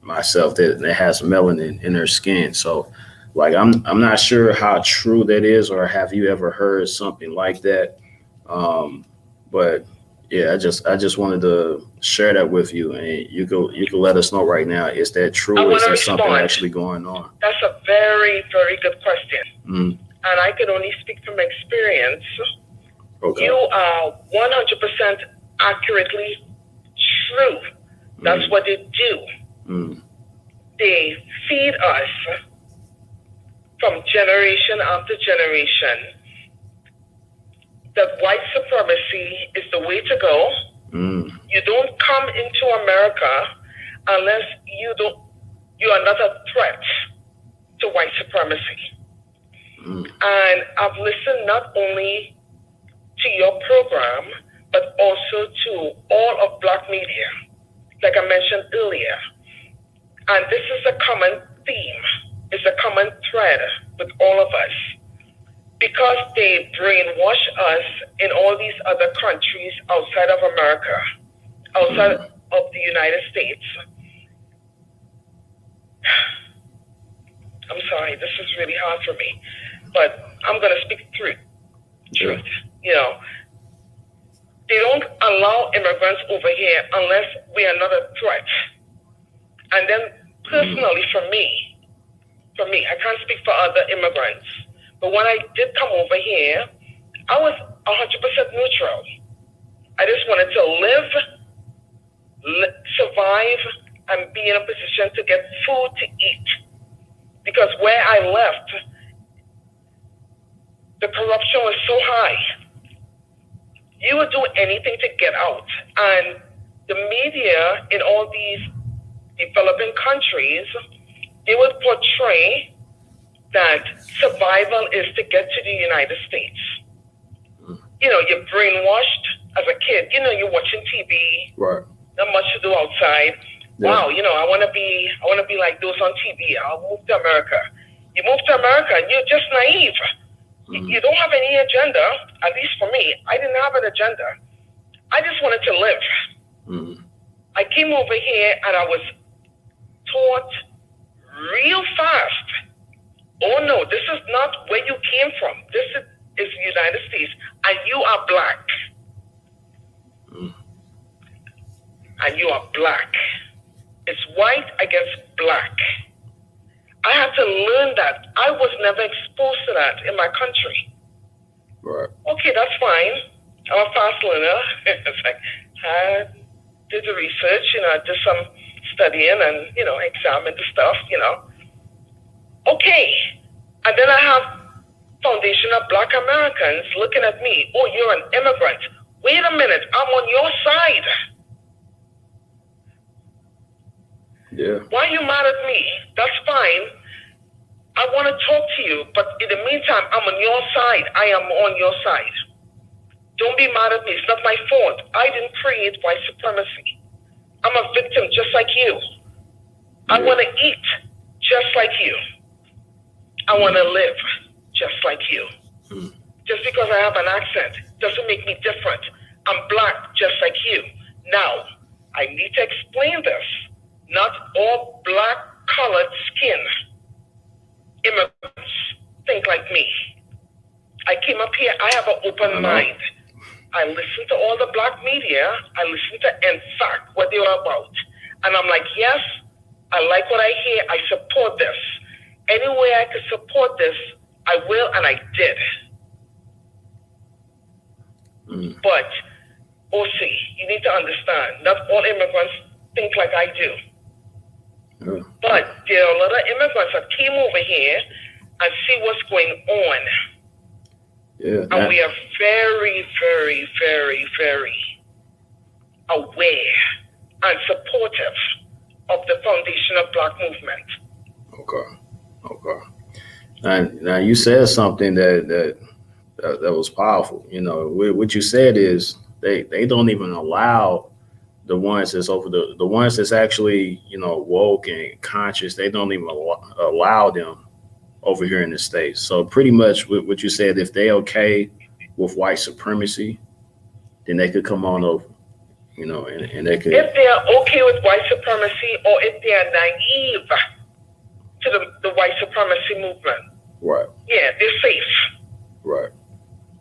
myself, that has melanin in their skin. So like, I'm not sure how true that is, or have you ever heard something like that? But yeah, I just wanted to share that with you, and you can let us know right now. Is that true? Or is there something actually going on? That's a very, very good question. Mm. And I can only speak from experience. Okay. You are 100% accurately true. That's what they do. Mm. They feed us from generation after generation that white supremacy is the way to go. Mm. You don't come into America unless you are not a threat to white supremacy. Mm. And I've listened not only to your program, but also to all of Black media, like I mentioned earlier. And this is a common theme, it's a common thread with all of us. Because they brainwash us in all these other countries outside of America, outside of the United States. I'm sorry, this is really hard for me, but I'm going to speak truth. They don't allow immigrants over here unless we are not a threat. And then personally, for me, I can't speak for other immigrants, but when I did come over here, I was 100% neutral. I just wanted to live, survive, and be in a position to get food to eat. Because where I left, the corruption was so high. You would do anything to get out. And the media in all these developing countries, they would portray that survival is to get to the United States. you're brainwashed as a kid. You're watching TV. Right. Not much to do outside. Yeah. Wow, I want to be like those on TV. I'll move to America. You move to America and you're just naive. You don't have any agenda. At least for me, I didn't have an agenda. I just wanted to live. I came over here and I was taught real fast. Oh no, this is not where you came from. This is the United States, and you are black. And you are black. It's white against black. I had to learn that. I was never exposed to that in my country. Right. Okay, that's fine. I'm a fast learner. It's like, I did the research, I did some studying and, examined the stuff, Okay. And then I have Foundation of Black Americans looking at me. Oh, you're an immigrant. Wait a minute. I'm on your side. Yeah. Why are you mad at me? That's fine. I want to talk to you, but in the meantime, I'm on your side. I am on your side. Don't be mad at me. It's not my fault. I didn't create white supremacy. I'm a victim just like you. I want to eat just like you. I want to live just like you. Just because I have an accent doesn't make me different. I'm black just like you. Now, I need to explain this. Not all black colored skin immigrants think like me. I came up here, I have an open mind. I listen to all the black media. I listen to, in fact, what they are about. And I'm like, yes, I like what I hear. I support this. Any way I can support this, I will, and I did. But, OC, you need to understand, not all immigrants think like I do. But there are a lot of immigrants that came over here and see what's going on. Yeah. And we are very, very, very, very aware and supportive of the Foundation of Black Movement. Okay. Now you said something that was powerful. What you said is they don't even allow the ones that's over the ones that's actually, woke and conscious. They don't even allow them over here in the States. So pretty much what you said, if they okay with white supremacy, then they could come on over, and they could. If they are okay with white supremacy, or if they are naive to the white supremacy movement, right? Yeah, they're safe. Right.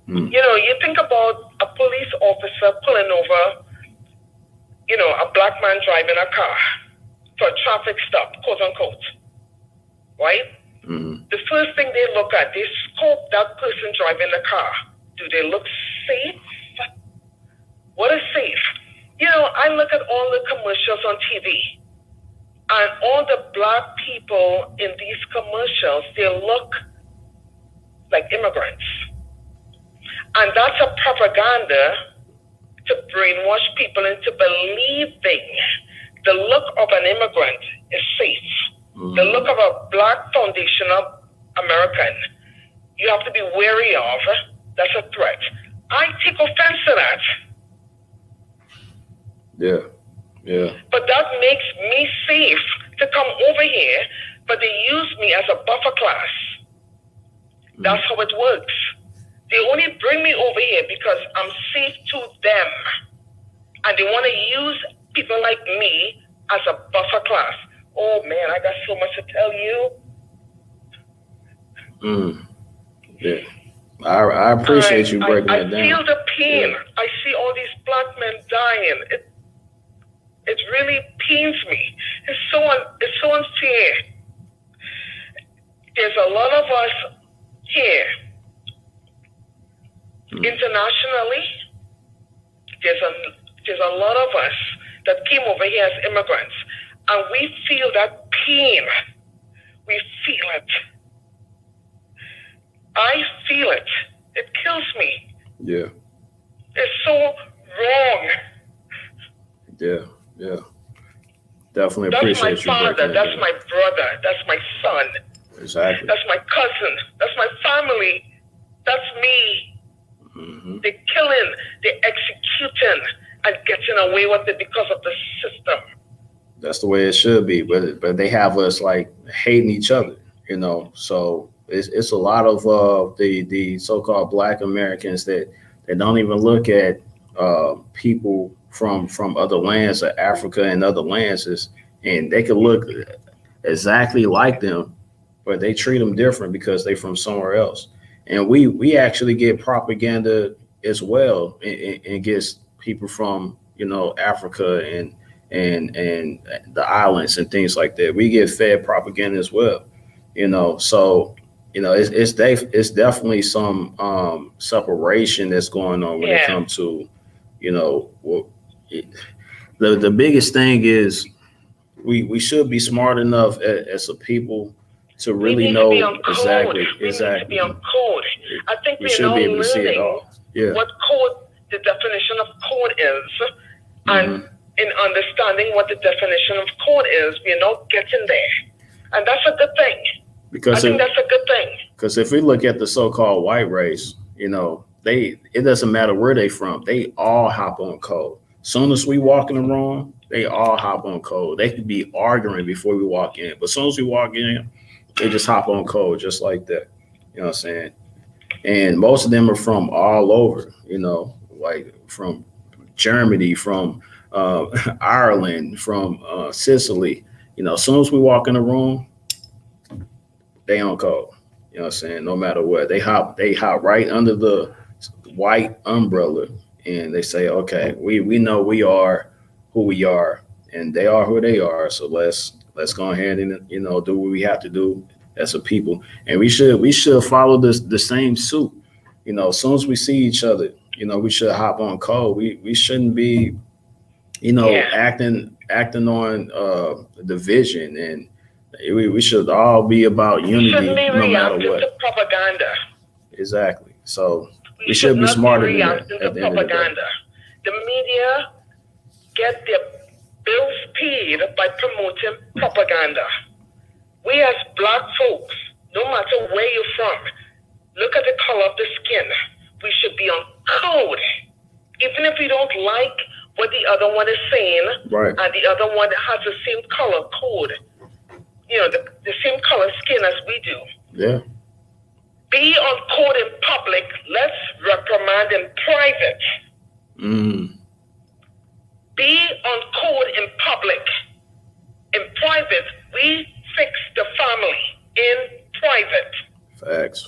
You think about a police officer pulling over, a black man driving a car for a traffic stop, quote unquote, right? The first thing they look at, they scope that person driving the car. Do they look safe? What is safe? I look at all the commercials on TV, and all the black people in these commercials, they look like immigrants. And that's a propaganda to brainwash people into believing the look of an immigrant is safe. The look of a black foundational American, you have to be wary of. That's a threat. I take offense to that. Yeah. But that makes me safe to come over here, but they use me as a buffer class. That's how it works. They only bring me over here because I'm safe to them. And they want to use people like me as a buffer class. Oh man, I got so much to tell you. Yeah. I appreciate you breaking that down. I feel the pain. Yeah. I see all these black men dying. It really pains me. It's so unfair. There's a lot of us here. Internationally, there's a lot of us that came over here as immigrants, and we feel that pain. We feel it. I feel it. It kills me. Yeah. It's so wrong. Yeah. Definitely appreciate you. That's my father. That's my brother. That's my son. Exactly. That's my cousin. That's my family. That's me. They're killing, they're executing, and getting away with it because of the system. That's the way it should be, but they have us like hating each other, So it's a lot of the so-called Black Americans that don't even look at people from other lands, of Africa and other lands, and they could look exactly like them, but they treat them different because they're from somewhere else. And we actually get propaganda as well, and gets people from Africa and the islands and things like that. We get fed propaganda as well, So it's definitely some separation that's going on when it comes to the biggest thing is we should be smart enough as a people to really know exactly. We need to be on code. I think we should be able to see it all. Yeah. What code, the definition of code is, and in understanding what the definition of code is, we're not getting there, and that's a good thing. I think that's a good thing. Because if we look at the so-called white race, it doesn't matter where they from. They all hop on code. Soon as we walk in the room, they all hop on code. They could be arguing before we walk in, but as soon as we walk in, they just hop on code just like that. You know what I'm saying? And most of them are from all over, like from Germany, from Ireland, from Sicily. As soon as we walk in the room, they on code. You know what I'm saying? No matter what, they hop right under the white umbrella, and they say, okay, we know we are who we are, and they are who they are. So let's go ahead and do what we have to do as a people, and we should follow the same suit. As soon as we see each other, we should hop on code. We shouldn't be, acting on division, and we should all be about unity, no matter what. To propaganda. Exactly. So we should be smarter than that. At the end of the day, the media get their bills paid by promoting propaganda. We as Black folks, no matter where you're from, look at the color of the skin. We should be on code. Even if we don't like what the other one is saying, right, and the other one has the same color code, the same color skin as we do. Yeah. Be on code in public. Let's reprimand in private. Be on code in public. In private, we fix the family. In private. Facts.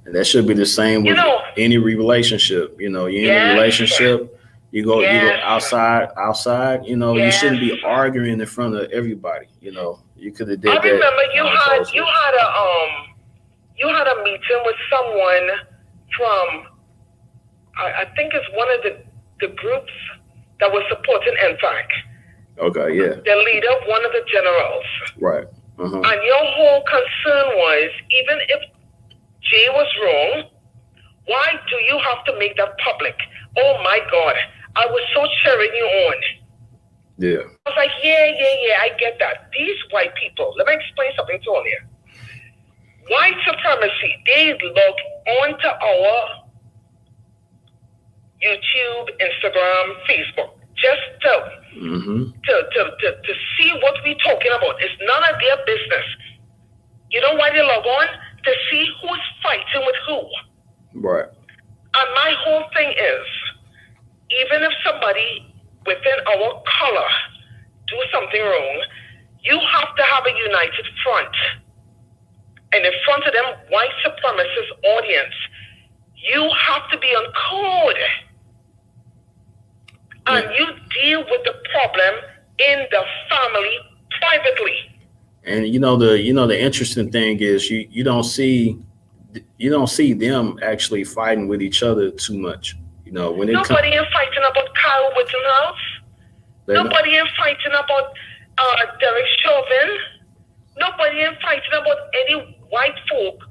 And that should be the same with any relationship. You're in a relationship, you go outside, you shouldn't be arguing in front of everybody. You could have did that. I remember you had a meeting with someone from, I think it's one of the groups that was supporting NFAC. Okay, yeah. The leader of one of the generals. Right. And your whole concern was, even if Jay was wrong, why do you have to make that public? Oh my God, I was so cheering you on. Yeah. I was like, yeah, I get that. These white people, let me explain something to you. White supremacy, they log onto our YouTube, Instagram, Facebook, just to see what we're talking about. It's none of their business. You know why they log on? To see who's fighting with who. Right. And my whole thing is, even if somebody within our color do something wrong, you have to have a united front. And in front of them white supremacist audience, you have to be on code. And you deal with the problem in the family privately. And the interesting thing is you don't see them actually fighting with each other too much. When nobody is fighting about Kyle Rittenhouse. Nobody is fighting about Derek Chauvin. Nobody is fighting about any white folk.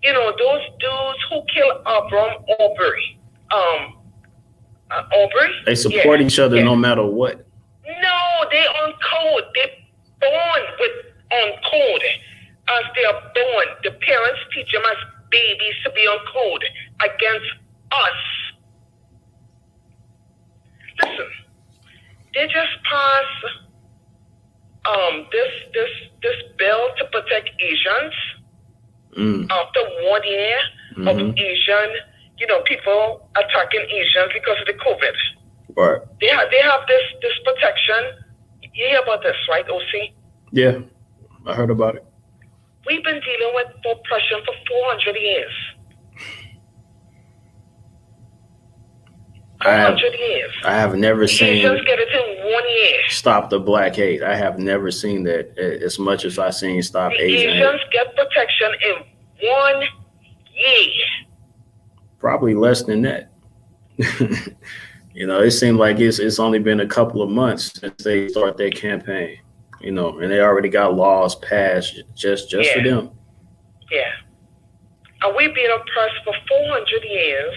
Those dudes who killed Abram Aubrey. Aubrey. They support each other no matter what. No, they on code. They born on code. As they are born, the parents teach them as babies to be on code against us. Listen, they just passed this bill to protect Asians after 1 year of Asian, people attacking Asians because of the COVID. Right. They have this protection. You hear about this, right, OC? Yeah, I heard about it. We've been dealing with oppression for 400 years. 400 years. I have never seen Asians get it in 1 year. Stop the Black Hate. I have never seen that as much as I've seen Stop The Asian Asians Hate. get protection in 1 year. Probably less than that. It seemed like it's only been a couple of months since they started their campaign. And they already got laws passed just for them. Yeah. And we've been oppressed for 400 years.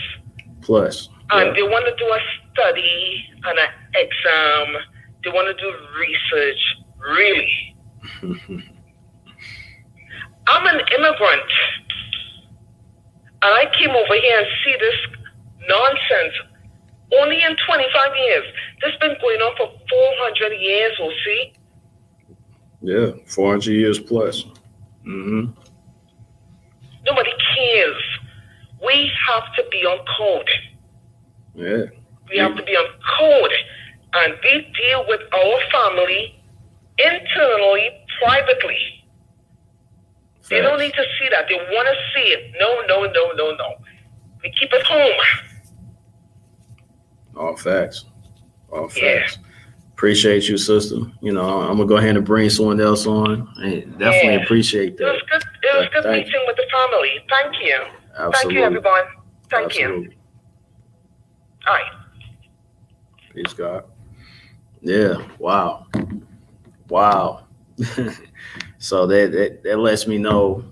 Plus. And they want to do a study and an exam. They want to do research. Really. I'm an immigrant. And I came over here and see this nonsense only in 25 years. This has been going on for 400 years, OC. Yeah, 400 years plus. Mm-hmm. Nobody cares. We have to be on code. Yeah. We have to be on code. And we deal with our family internally, privately. Facts. They don't need to see that. They want to see it. No. We keep it home. All facts. All facts. Yeah. Appreciate you, sister. I'm going to go ahead and bring someone else on. I definitely appreciate that. It was good meeting with the family. Thank you. Absolutely. Thank you, everyone. Thank Absolutely. you. All right. Peace, God. Yeah. Wow. So that lets me know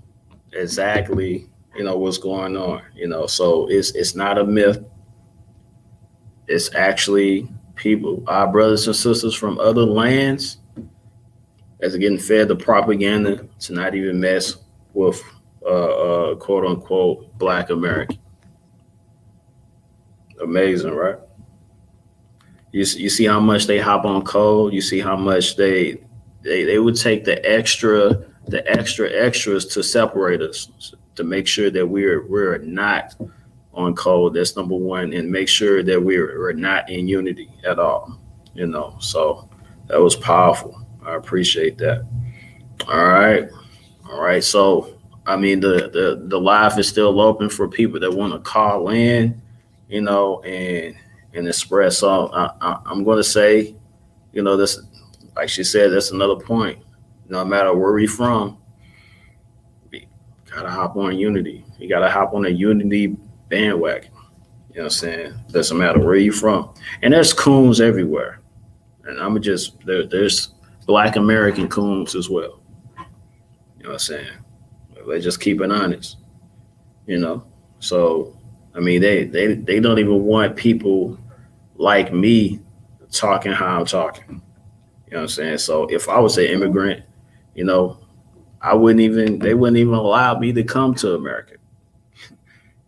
exactly, what's going on. So it's not a myth. It's actually people, our brothers and sisters from other lands, that's getting fed the propaganda to not even mess with quote unquote Black American. Amazing, right? You see how much they hop on code. You see how much they would take the extras to separate us, to make sure that we're not on code. That's number one, and make sure that we're not in unity at all. So that was powerful. I appreciate that. All right. So the live is still open for people that want to call in, and express. So I'm going to say, this, like she said, that's another point. No matter where we from, we gotta hop on unity. You gotta hop on a unity bandwagon. You know what I'm saying? Doesn't matter where you from. And there's coons everywhere. And there's Black American coons as well. You know what I'm saying? Let's just keep it honest. So they don't even want people like me talking how I'm talking. You know what I'm saying? So if I was an immigrant, they wouldn't even allow me to come to America.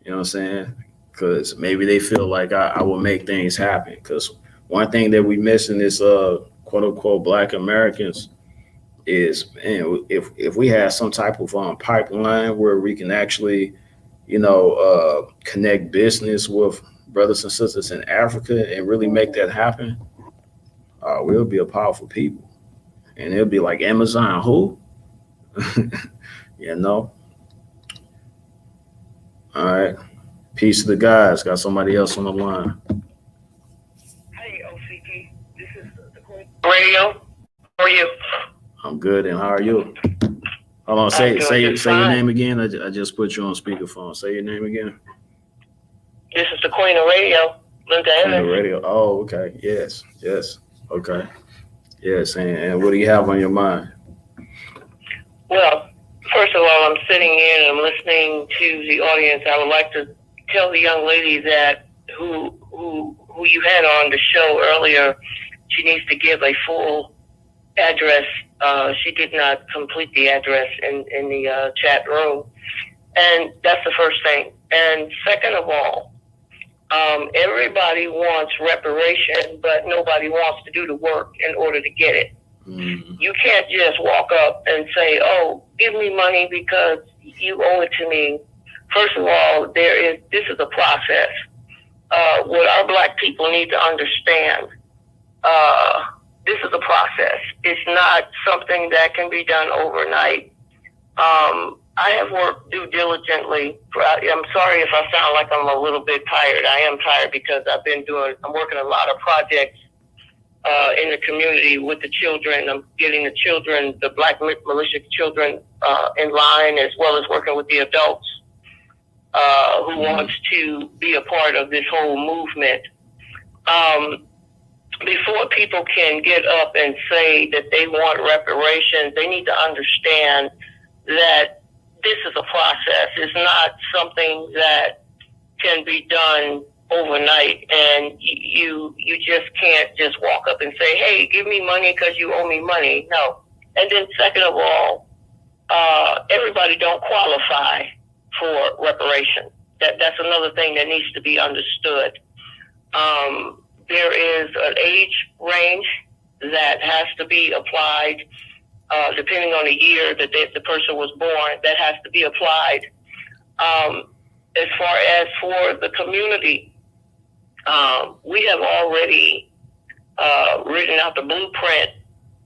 You know what I'm saying? Because maybe they feel like I will make things happen. Because one thing that we missing is quote unquote Black Americans is, man, if we had some type of pipeline where we can actually, connect business with brothers and sisters in Africa and really make that happen, we'll be a powerful people. And it'll be like Amazon, who? All right. Peace to the guys. Got somebody else on the line. Hey, OCT. This is the Radio. How are you? I'm good. And how are you? Hold on. Say your name again. I just put you on speakerphone. Say your name again. This is the Queen of Radio, Linda Evans. Radio. Oh, okay. Yes. Okay. Yes. And what do you have on your mind? Well, first of all, I'm sitting here and I'm listening to the audience. I would like to tell the young lady that who you had on the show earlier, she needs to give a full address. She did not complete the address in the chat room. And that's the first thing. And second of all, everybody wants reparation, but nobody wants to do the work in order to get it. Mm-hmm. You can't just walk up and say, oh, give me money because you owe it to me. First of all, this is a process. What our Black people need to understand, this is a process. It's not something that can be done overnight. I have worked due diligently. I'm sorry if I sound like I'm a little bit tired. I am tired because I'm working a lot of projects in the community with the children. I'm getting the children, the Black militia children, in line, as well as working with the adults who wants to be a part of this whole movement. Before people can get up and say that they want reparations, they need to understand that this is a process. It's not something that can be done overnight, and you just can't just walk up and say, hey, give me money because you owe me money. No. And then second of all, everybody don't qualify for reparation. That's another thing that needs to be understood. There is an age range that has to be applied, depending on the year that the person was born, that has to be applied. As far as for the community, we have already written out the blueprint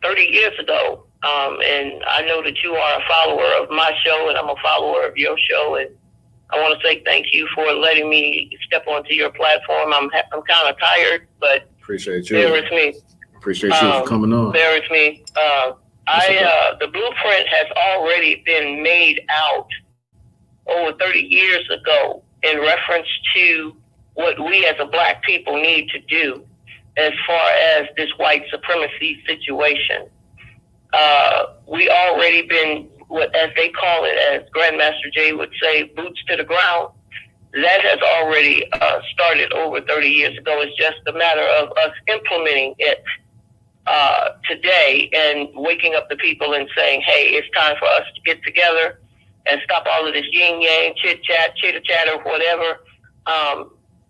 30 years ago. And I know that you are a follower of my show, and I'm a follower of your show. And I want to say thank you for letting me step onto your platform. I'm kind of tired, but appreciate you. Bear with me. Appreciate you for coming on. Bear with me. The blueprint has already been made out over 30 years ago in reference to what we as a Black people need to do as far as this white supremacy situation. We already been, what as they call it, as Grandmaster Jay would say, boots to the ground. That has already started over 30 years ago. It's just a matter of us implementing it today and waking up the people and saying, hey, it's time for us to get together and stop all of this yin-yang, chit-chat, chitter-chatter, whatever.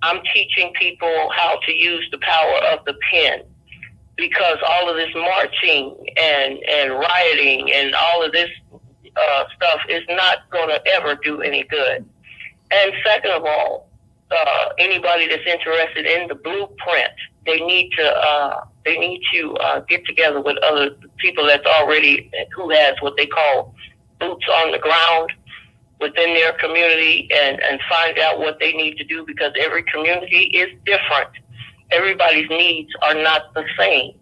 I'm teaching people how to use the power of the pen, because all of this marching and rioting and all of this stuff is not going to ever do any good. And second of all, anybody that's interested in the blueprint, they need to get together with other people that's already, who has what they call boots on the ground within their community, and find out what they need to do, because every community is different. Everybody's needs are not the same.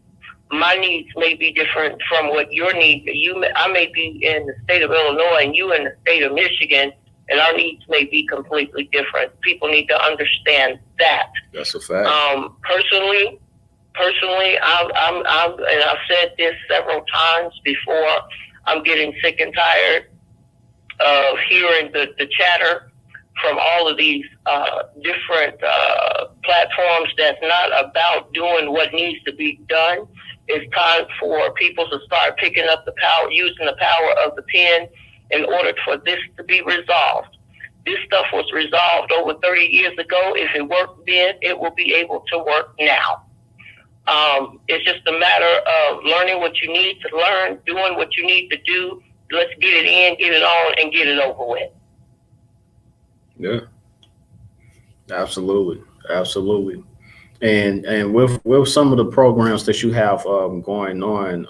My needs may be different from what your needs. I may be in the state of Illinois and you in the state of Michigan, and our needs may be completely different. People need to understand that. That's a fact. Personally, and I've said this several times before, I'm getting sick and tired of hearing the chatter from all of these different platforms that's not about doing what needs to be done. It's time for people to start picking up the power, using the power of the pen in order for this to be resolved. This stuff was resolved over 30 years ago. If it worked then, it will be able to work now. It's just a matter of learning what you need to learn, doing what you need to do. Let's get it in, get it on, and get it over with. Yeah, absolutely. And with some of the programs that you have going on,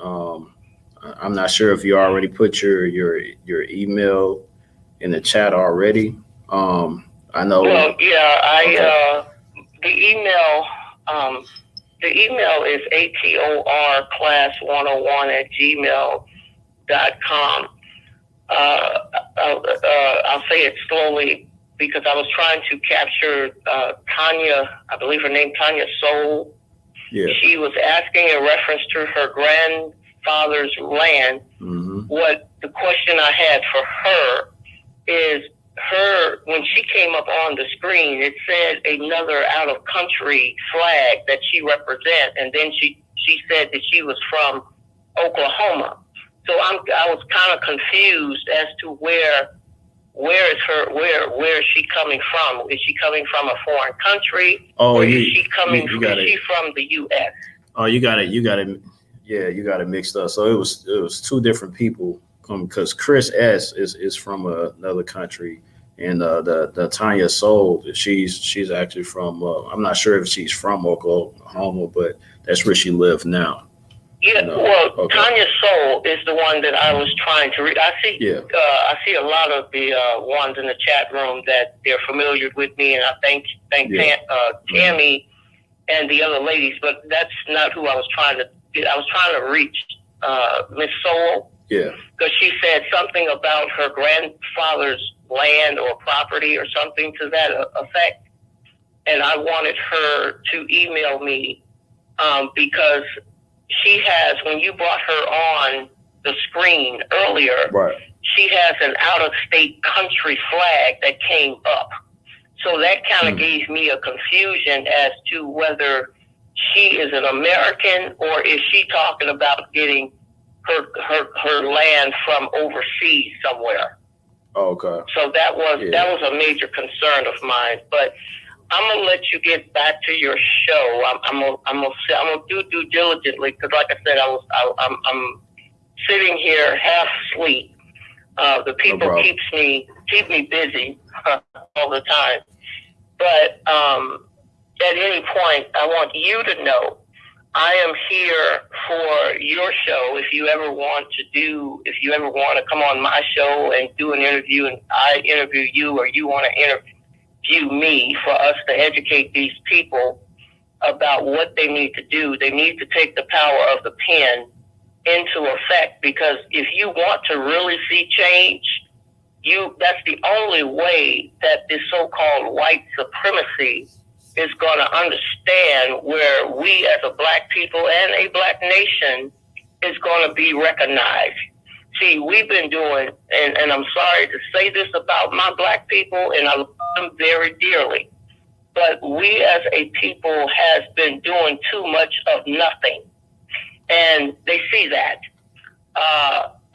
I'm not sure if you already put your email in the chat already. I know. Well, yeah, the email is atorclass101@gmail.com. I'll say it slowly because I was trying to capture Tanya, I believe her name, Tanya Soul. Yeah. She was asking in reference to her grandfather's land. Mm-hmm. What the question I had for her is, when she came up on the screen, it said another out of country flag that she represents, and then she said that she was from Oklahoma. So I was kind of confused as to where where is she coming from? Is she coming from a foreign country? Oh, or is she coming you is she from the US? Oh, you got it mixed up. So it was two different people because Chris S is from another country, and the Tanya Soul, she's actually from I'm not sure if she's from Oklahoma, but that's where she lives now. Yeah, well, okay. Tanya Soul is the one that I was trying to read. I see a lot of the ones in the chat room that they're familiar with me, and I thank Tammy and the other ladies, but that's not who I was trying to get. I was trying to reach Miss Soul. Yeah. Because she said something about her grandfather's land or property or something to that effect, and I wanted her to email me because she has, when you brought her on the screen earlier, right, she has an out-of-state country flag that came up. So that kind of gave me a confusion as to whether she is an American or is she talking about getting her land from overseas somewhere. Okay. So that was a major concern of mine. But I'm gonna let you get back to your show. I'm gonna do due diligently because, like I said, I'm sitting here half asleep. The people keep me busy all the time. But at any point, I want you to know I am here for your show. If you ever want to come on my show and do an interview, and I interview you, or you want to interview me, for us to educate these people about what they need to do. They need to take the power of the pen into effect, because if you want to really see change, that's the only way that this so-called white supremacy is going to understand where we as a black people and a black nation is going to be recognized. See, we've been doing, and I'm sorry to say this about my black people, and I love them very dearly, but we as a people has been doing too much of nothing. And they see that.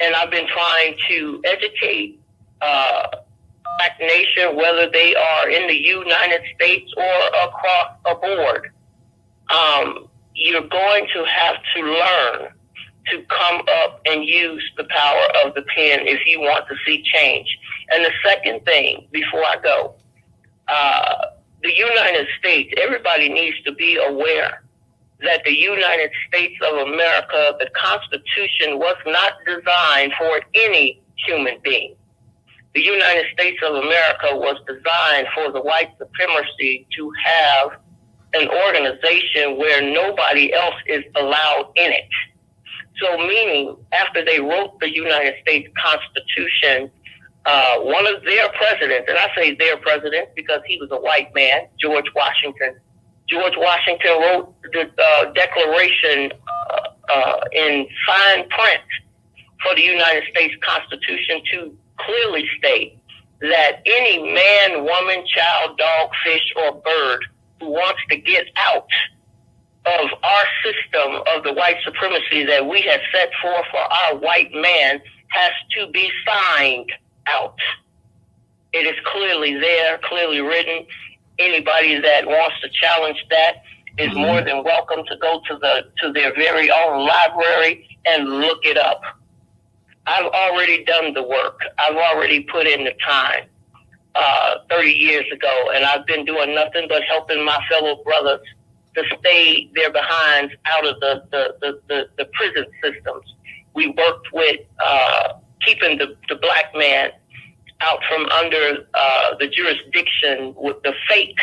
And I've been trying to educate black nation, whether they are in the United States or across the board. You're going to have to learn to come up and use the power of the pen if you want to see change. And the second thing, before I go, the United States, everybody needs to be aware that the United States of America, the Constitution, was not designed for any human being. The United States of America was designed for the white supremacy to have an organization where nobody else is allowed in it. So meaning, after they wrote the United States Constitution, one of their presidents, and I say their president because he was a white man, George Washington wrote the Declaration in fine print for the United States Constitution to clearly state that any man, woman, child, dog, fish, or bird who wants to get out of our system of the white supremacy that we have set forth for our white man has to be signed out. It is clearly there, clearly written. Anybody that wants to challenge that is more than welcome to go to their very own library and look it up. I've already done the work. I've already put in the time 30 years ago, and I've been doing nothing but helping my fellow brothers to stay their behinds out of the prison systems. We worked with keeping the black man out from under the jurisdiction, with the fake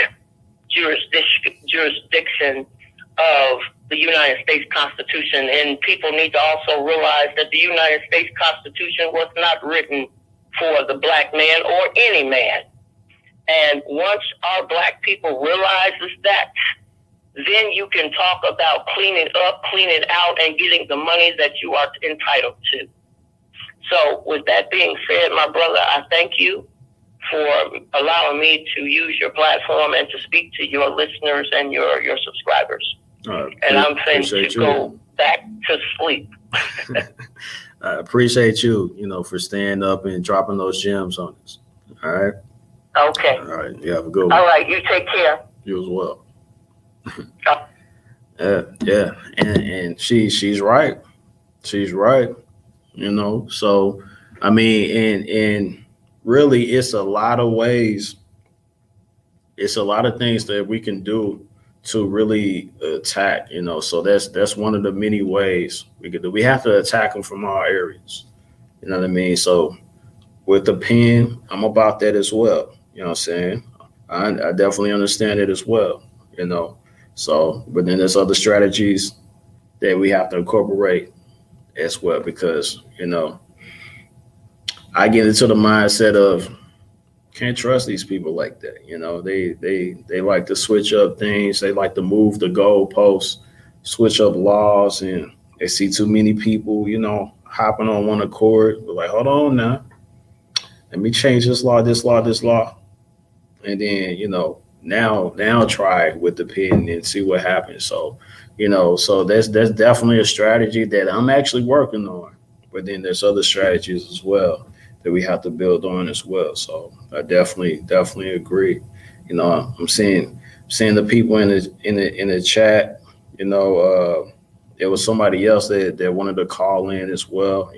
jurisdiction of the United States Constitution. And people need to also realize that the United States Constitution was not written for the black man or any man. And once our black people realizes that, then you can talk about cleaning up, cleaning out, and getting the money that you are entitled to. So with that being said, my brother, I thank you for allowing me to use your platform and to speak to your listeners and your subscribers. And I'm going to go back to sleep. I appreciate you, for staying up and dropping those gems on us. All right. Okay. All right. You have a good one. All right. You take care. You as well. Yeah. And she's right. She's right. You know. So I mean, and really, it's a lot of ways. It's a lot of things that we can do to really attack. You know. So that's one of the many ways we could do. We have to attack them from all areas. You know what I mean? So with the pen, I'm about that as well. You know what I'm saying? I definitely understand it as well. You know. So, but then there's other strategies that we have to incorporate as well because I get into the mindset of can't trust these people like that. They like to switch up things. They like to move the goalposts, switch up laws, and they see too many people, hopping on one accord. They're like, hold on now, let me change this law, this law, this law, and then now try with the pen and see what happens. So so that's definitely a strategy that I'm actually working on. But then there's other strategies as well that we have to build on as well. So I definitely agree. I'm seeing the people in the chat. There was somebody else that wanted to call in as well.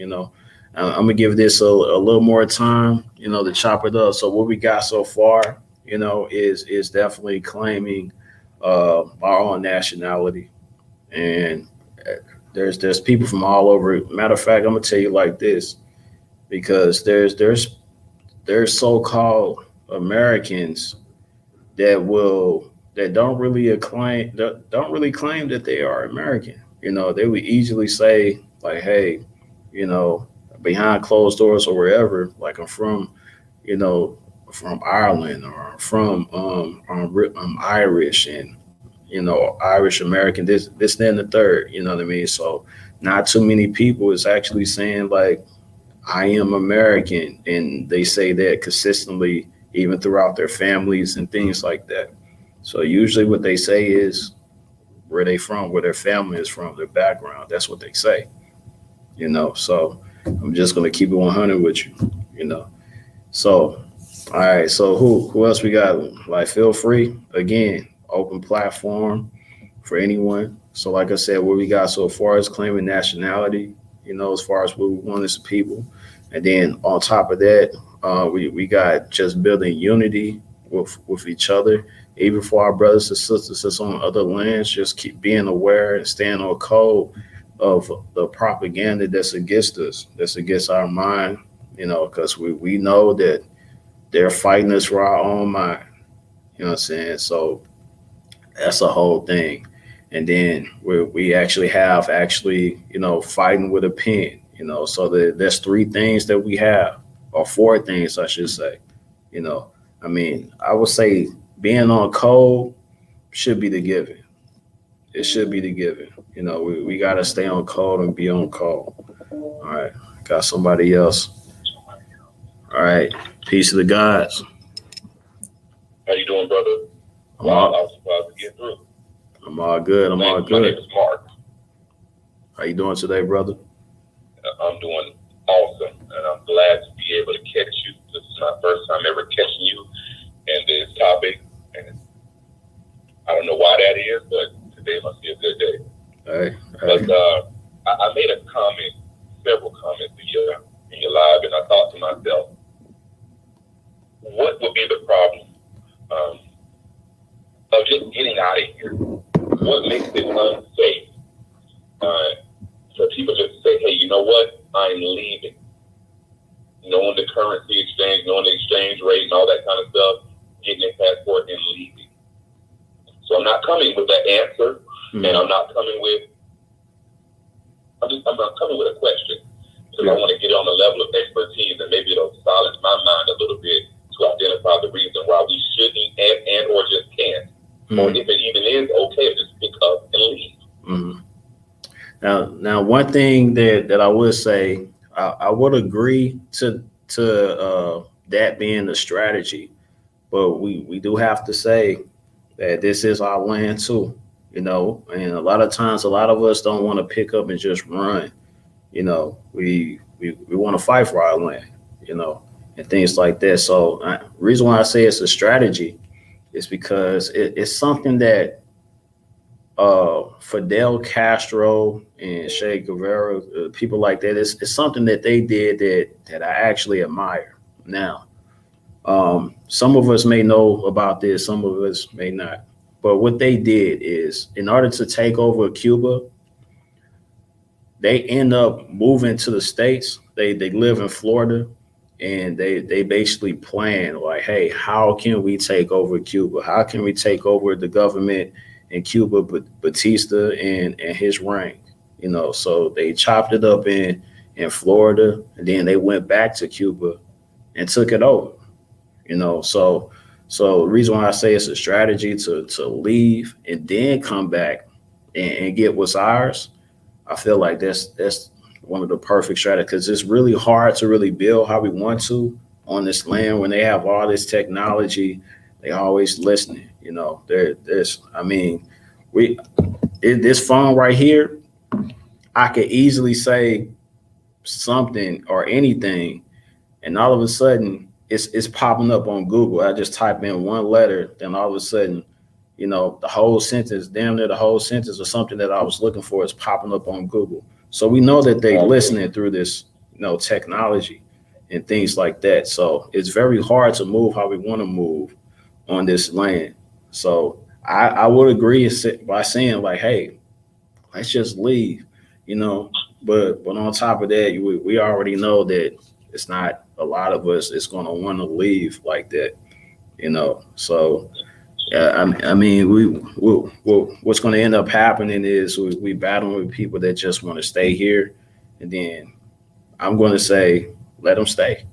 I'm gonna give this a little more time. To chop it up. So what we got so far, is definitely claiming our own nationality, and there's people from all over. Matter of fact, I'm gonna tell you like this, because there's so-called Americans that don't really claim that they are American. They would easily say like, hey, behind closed doors or wherever, like I'm from, from Ireland, or I'm Irish, and Irish American, this, then the third. You know what I mean? So not too many people is actually saying like, I am American, and they say that consistently, even throughout their families and things like that. So usually what they say is where they from, where their family is from, their background. That's what they say. So I'm just gonna keep it 100 with you. So all right. So who else we got? Like, feel free. Again, open platform for anyone. So like I said, what we got so far is claiming nationality. As far as what we want as a people, and then on top of that, we got just building unity with each other, even for our brothers and sisters that's on other lands. Just keep being aware and staying on code of the propaganda that's against us, that's against our mind. Because we know that they're fighting us for our own mind. You know what I'm saying? So that's a whole thing. And then we actually have fighting with a pen. So there's 3 things that we have, or 4 things I should say. I would say being on code should be the given. It should be the given. We got to stay on code and be on code. All right, got somebody else. All right, peace of the gods. How you doing, brother? I was surprised to get through. I'm all good. My name is Mark. How you doing today, brother? I'm doing awesome, and I'm glad to be able to catch you. This is my first time ever catching you in this topic, and I don't know why that is, but today must be a good day. All right. But I made a comment, several comments in your live, and I thought to myself, what would be the problem of just getting out of here? What makes it unsafe for people just to say, hey, you know what? I'm leaving. Knowing the currency exchange, knowing the exchange rate and all that kind of stuff, getting a passport and leaving. So I'm not coming with that answer, and I'm not coming with a question, because I want to get on a level of expertise, and maybe it'll silence my mind a little bit to identify the reason why we shouldn't and or just can't. Or if it even is okay, just pick up and leave. Now, one thing that I would say, I would agree to that being the strategy, but we do have to say that this is our land too, and a lot of times, a lot of us don't want to pick up and just run. We want to fight for our land, and things like that. So reason why I say it's a strategy is because it's something that Fidel Castro and Che Guevara, people like that, it's something that they did that I actually admire. Now, some of us may know about this, some of us may not. But what they did is, in order to take over Cuba, they end up moving to the States. They live in Florida, and they basically plan like, hey, how can we take over Cuba? How can we take over the government in Cuba, Batista and his reign? You know, so they chopped it up in Florida, and then they went back to Cuba and took it over. You know, so the reason why I say it's a strategy to leave and then come back and get what's ours, I feel like that's one of the perfect strategies, because it's really hard to really build how we want to on this land when they have all this technology. They always listening. You know, there's I mean, this phone right here, I could easily say something or anything, and all of a sudden it's popping up on Google. I just type in one letter, then all of a sudden, you know, the whole sentence, damn near the whole sentence or something that I was looking for is popping up on Google. So we know that they're listening through this, you know, technology and things like that. So it's very hard to move how we want to move on this land. So I would agree by saying like, hey, let's just leave, you know. But on top of that, we already know that it's not a lot of us is going to want to leave like that, you know. So yeah, I mean, what's going to end up happening is we battling with people that just want to stay here, and then I'm going to say let them stay,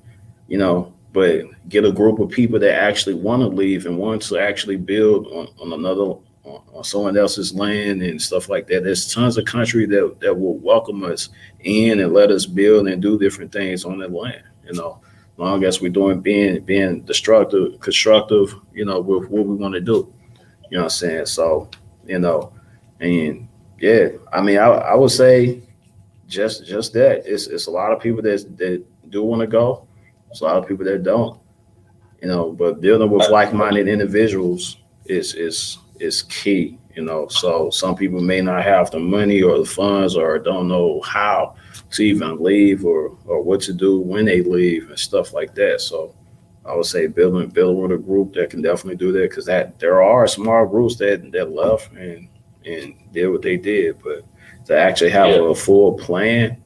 you know. But get a group of people that actually want to leave and want to actually build on another on someone else's land and stuff like that. There's tons of country that will welcome us in and let us build and do different things on that land, you know. Long as we're doing being constructive, you know, with what we want to do. You know what I'm saying? So, you know, and yeah, I mean, I would say just that. It's a lot of people that do want to go. It's a lot of people that don't. You know, but building with like-minded individuals is key. You know, so some people may not have the money or the funds or don't know how to even leave or what to do when they leave and stuff like that. So I would say build with a group that can definitely do that, because that there are small groups that left and did what they did, but to actually have a full plan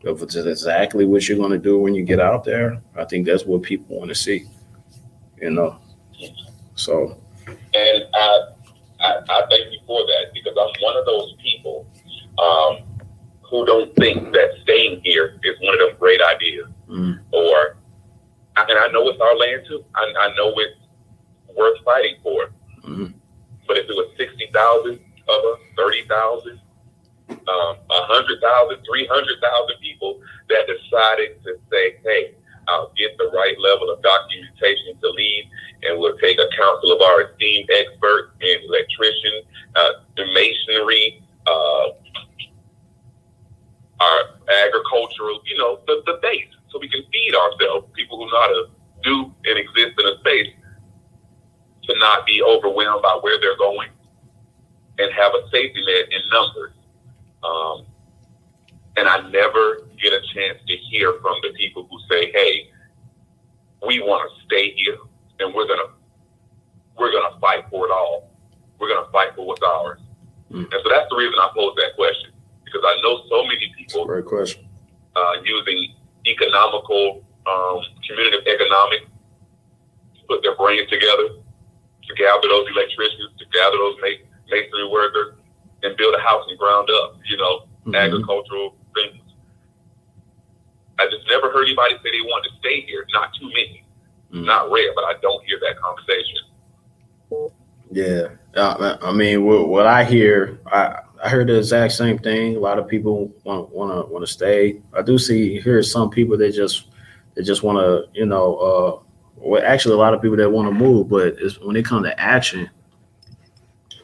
of just exactly what you're going to do when you get out there, I think that's what people want to see. You know, so. And I thank you for that, because I'm one of those people who don't think that staying here is one of those great ideas. Or, and I know it's our land too. I know it's worth fighting for. But if it was 60,000 of us, 30,000, 100,000, 300,000 people that decided to say, hey, I'll get the right level of documentation to lead, and we'll take a council of our esteemed experts in electrician, masonry, our agricultural, you know, the base, so we can feed ourselves, people who know how to do and exist in a space, to not be overwhelmed by where they're going, and have a safety net in numbers. And I never get a chance to hear from the people who say, hey, we want to stay here, and we're gonna fight for it all. We're gonna fight for what's ours. And so that's the reason I pose that question, because I know so many people Great question. Using economical, community economics to put their brains together, to gather those electricians, to gather those masonry workers, and build a house from ground up, you know, agricultural things. I just never heard anybody say they wanted to stay here. Not too many. Not rare, but I don't hear that conversation. Yeah. I mean, what I hear, I heard the exact same thing. A lot of people want to stay. I do hear some people that just want to, you know, well, actually a lot of people that want to move, but when it comes to action,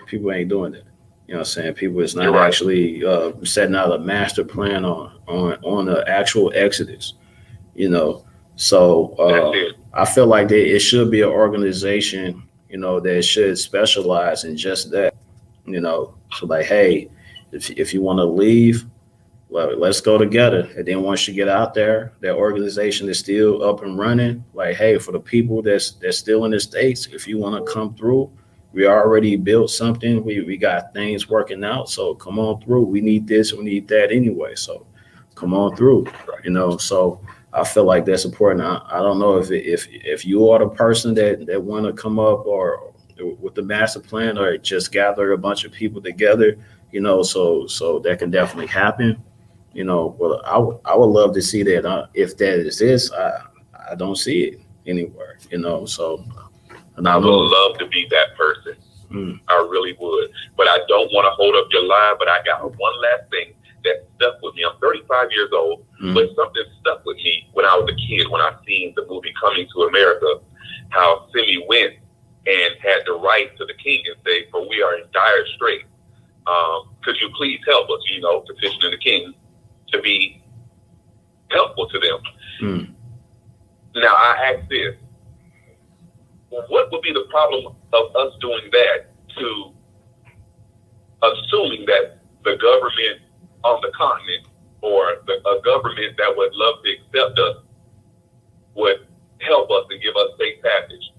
people ain't doing that. You know what I'm saying? People is not actually setting out a master plan on the actual exodus, you know. So I feel like it should be an organization, that should specialize in just that, So like, hey, if you want to leave, let's go together. And then once you get out there, that organization is still up and running. Like, hey, for the people that's still in the States, if you want to come through, we already built something. We got things working out. So come on through. We need this, we need that anyway. So come on through, So I feel like that's important. I don't know if you are the person that want to come up or with the master plan, or just gather a bunch of people together, so that can definitely happen. Well, I would love to see that. If that exists, I don't see it anywhere. So, and I would love to be that person. I really would, but I don't want to hold up your line. But I got one last thing that stuck with me. I'm 35 years old, but something stuck with me when I was a kid. When I seen the movie Coming to America, how Simi went and had to write to the king and say, "For we are in dire straits. Could you please help us?" Petitioning the king to be helpful to them. Now I ask this: what would be the problem of us doing that, to assuming that the government on the continent, or a government that would love to accept us, would help us and give us safe passage?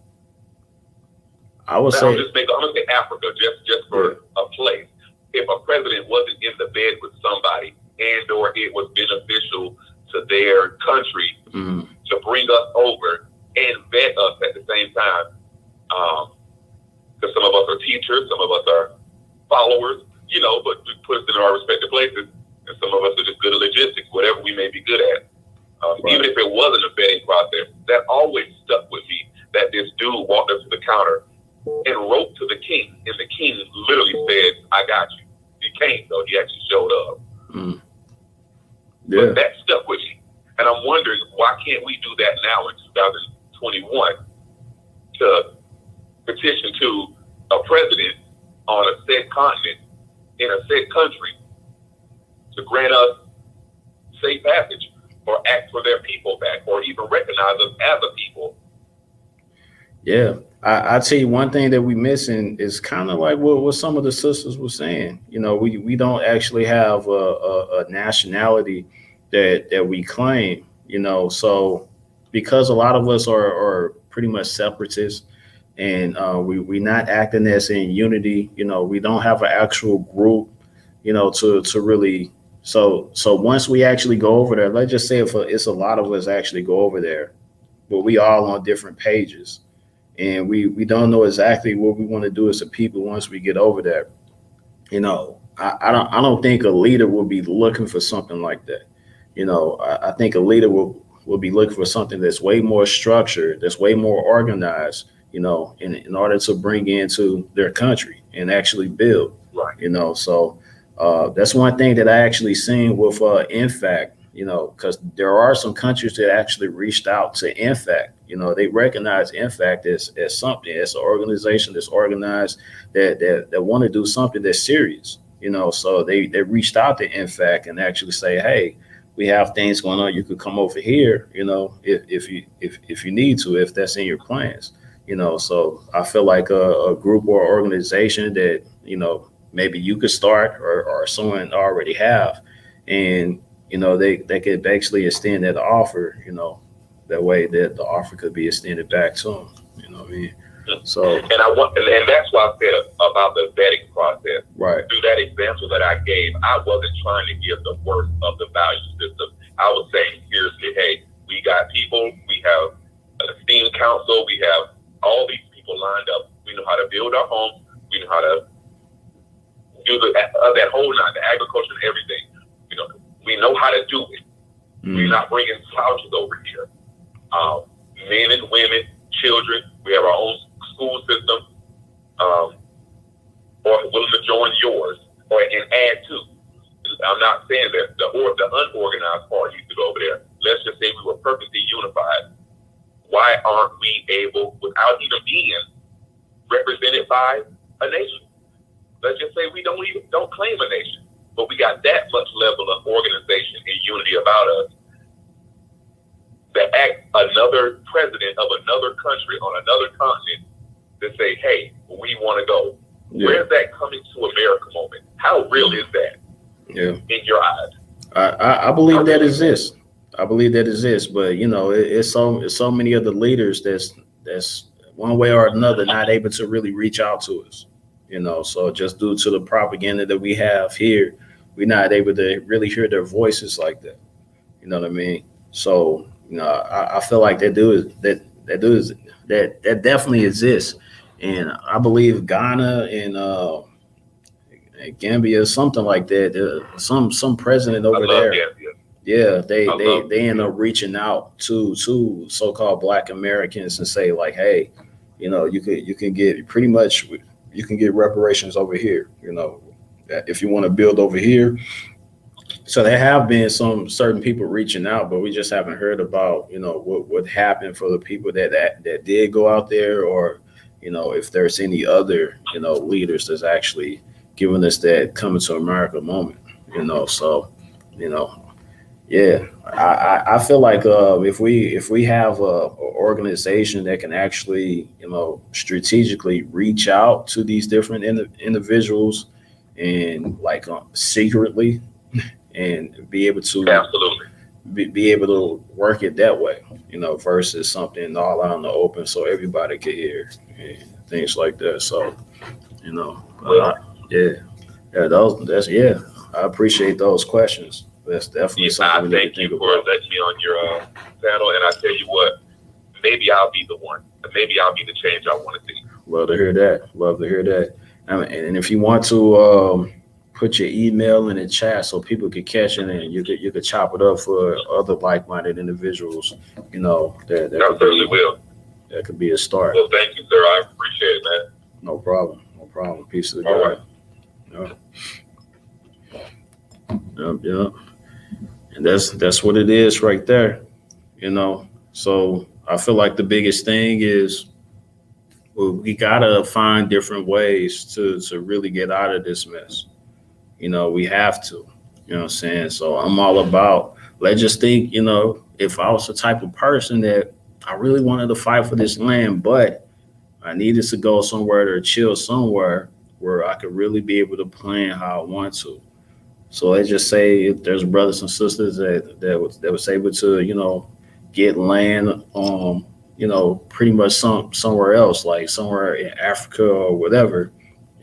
I would say, I'm gonna say Africa, just for a place. If a president wasn't in the bed with somebody, and or it was beneficial to their country to bring us over and vet us at the same time, because some of us are teachers, some of us are followers, but we put us in our respective places, and some of us are just good at logistics, whatever we may be good at. Even if it wasn't a vetting process, that always stuck with me, that this dude walked up to the counter and wrote to the king, and the king literally said, "I got you." He came, though. He actually showed up. But that stuck with me. And I'm wondering, why can't we do that now in 2021 to petition to a president on a said continent, in a said country, to grant us safe passage, or act for their people back, or even recognize us as a people? Yeah, I tell you, one thing that we missing is kind of like what some of the sisters were saying. We don't actually have a nationality that we claim. So because a lot of us are pretty much separatists, and we're not acting as in unity. We don't have an actual group. To really. So once we actually go over there, let's just say if it's a lot of us actually go over there, but we all on different pages. And we don't know exactly what we want to do as a people once we get over there. I don't think a leader will be looking for something like that. I think a leader will be looking for something that's way more structured, that's way more organized, in order to bring into their country and actually build. Right. So that's one thing that I actually seen with INFAC, because there are some countries that actually reached out to INFAC. They recognize INFAC as something, as an organization that's organized, that want to do something that's serious. So they reached out to INFAC and actually say, hey, we have things going on. You could come over here, if you need to, if that's in your plans. So I feel like a group or organization that maybe you could start, or someone already have, and they could basically extend that offer, that way that the offer could be extended back to them. What I mean? So, and that's why I said about the vetting process. Right. Through that example that I gave, I wasn't trying to give the worst of the value system. I was saying, seriously, hey, we got people, we have an esteemed council, we have all these people lined up. We know how to build our homes. We know how to do that whole nine, the agriculture and everything. We know how to do it. We're not bringing slouches over here. Men and women, children, we have our own school system, or willing to join yours, and add to. I'm not saying that the unorganized party used to go over there. Let's just say we were perfectly unified. Why aren't we able, without even being represented by a nation? Let's just say we don't claim a nation, but we got that much level of organization and unity about us to ask another president of another country on another continent to say, hey, we want to go. Yeah. Where's that coming to America moment? How real is that in your eyes? I believe that exists. I believe that exists, but you know, it's so many other leaders that's one way or another not able to really reach out to us. You know, so just due to the propaganda that we have here, we're not able to really hear their voices like that. You know what I mean? So, you know, I feel like that definitely exists, and I believe Ghana and Gambia, something like that. Some president over there. Gambia. Yeah, they end up reaching out to so-called Black Americans and say like, hey, you know, you can get pretty much you can get reparations over here. You know, if you want to build over here. So there have been some certain people reaching out, but we just haven't heard about, you know, what happened for the people that did go out there, or, you know, if there's any other, you know, leaders that's actually giving us that coming to America moment, you know. So, you know, yeah, I feel like if we have a organization that can actually, you know, strategically reach out to these different individuals and like secretly and be able to be able to work it that way, you know, versus something all out in the open so everybody can hear and things like that. So, you know, I appreciate those questions. That's definitely something we need to think about. Thank you for letting me on your panel, and I tell you what, maybe I'll be the one. Maybe I'll be the change I want to see. Love to hear that. Love to hear that. And if you want to put your email in the chat so people could catch it and you could chop it up for other like-minded individuals, you know, that certainly will. That could be a start. Well, thank you, sir. I appreciate it, man. No problem. Peace to the God. Right. Yep. And that's what it is right there, you know. So I feel like the biggest thing is we gotta find different ways to really get out of this mess. You know, we have to, you know what I'm saying? So I'm all about, let's just think, you know, if I was the type of person that I really wanted to fight for this land, but I needed to go somewhere to chill somewhere where I could really be able to plan how I want to. So let's just say if there's brothers and sisters that was able to, you know, get land, you know, pretty much somewhere else, like somewhere in Africa or whatever,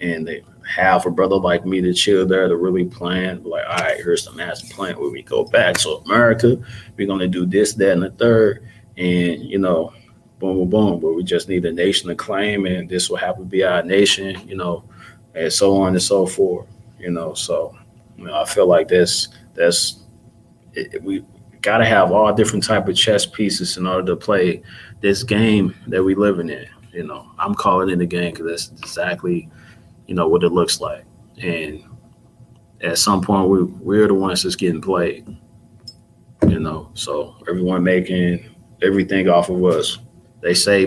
and they have a brother like me to chill there to really plan, like, all right, here's the master plan where we go back to America, we're going to do this, that, and the third, and, you know, boom, boom, boom, but we just need a nation to claim, and this will happen to be our nation, you know, and so on and so forth, you know. So, you know, I feel like we got to have all different type of chess pieces in order to play this game that we living in. You know, I'm calling it a game because that's exactly, you know, what it looks like. And at some point, we're the ones that's getting played. You know, so everyone making everything off of us. They say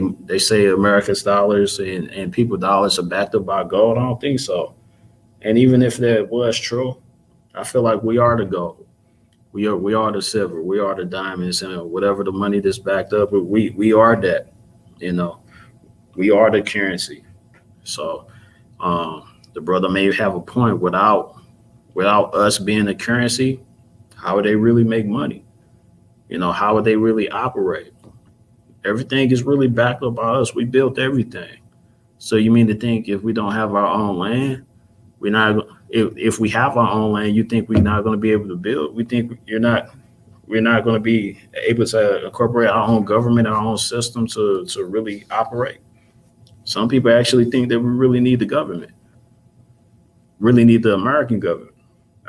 America's dollars and people dollars are backed up by gold. I don't think so. And even if that was true, I feel like we are the gold. We are the silver. We are the diamonds, and whatever the money that's backed up, we are that. You know, we are the currency. So the brother may have a point. Without us being the currency, how would they really make money? You know, how would they really operate? Everything is really backed up by us. We built everything. So you mean to think if we don't have our own land, we're not? If we have our own land, you think we're not going to be able to build? We think we're not going to be able to incorporate our own government, our own system to really operate? Some people actually think that we really need the government, really need the American government.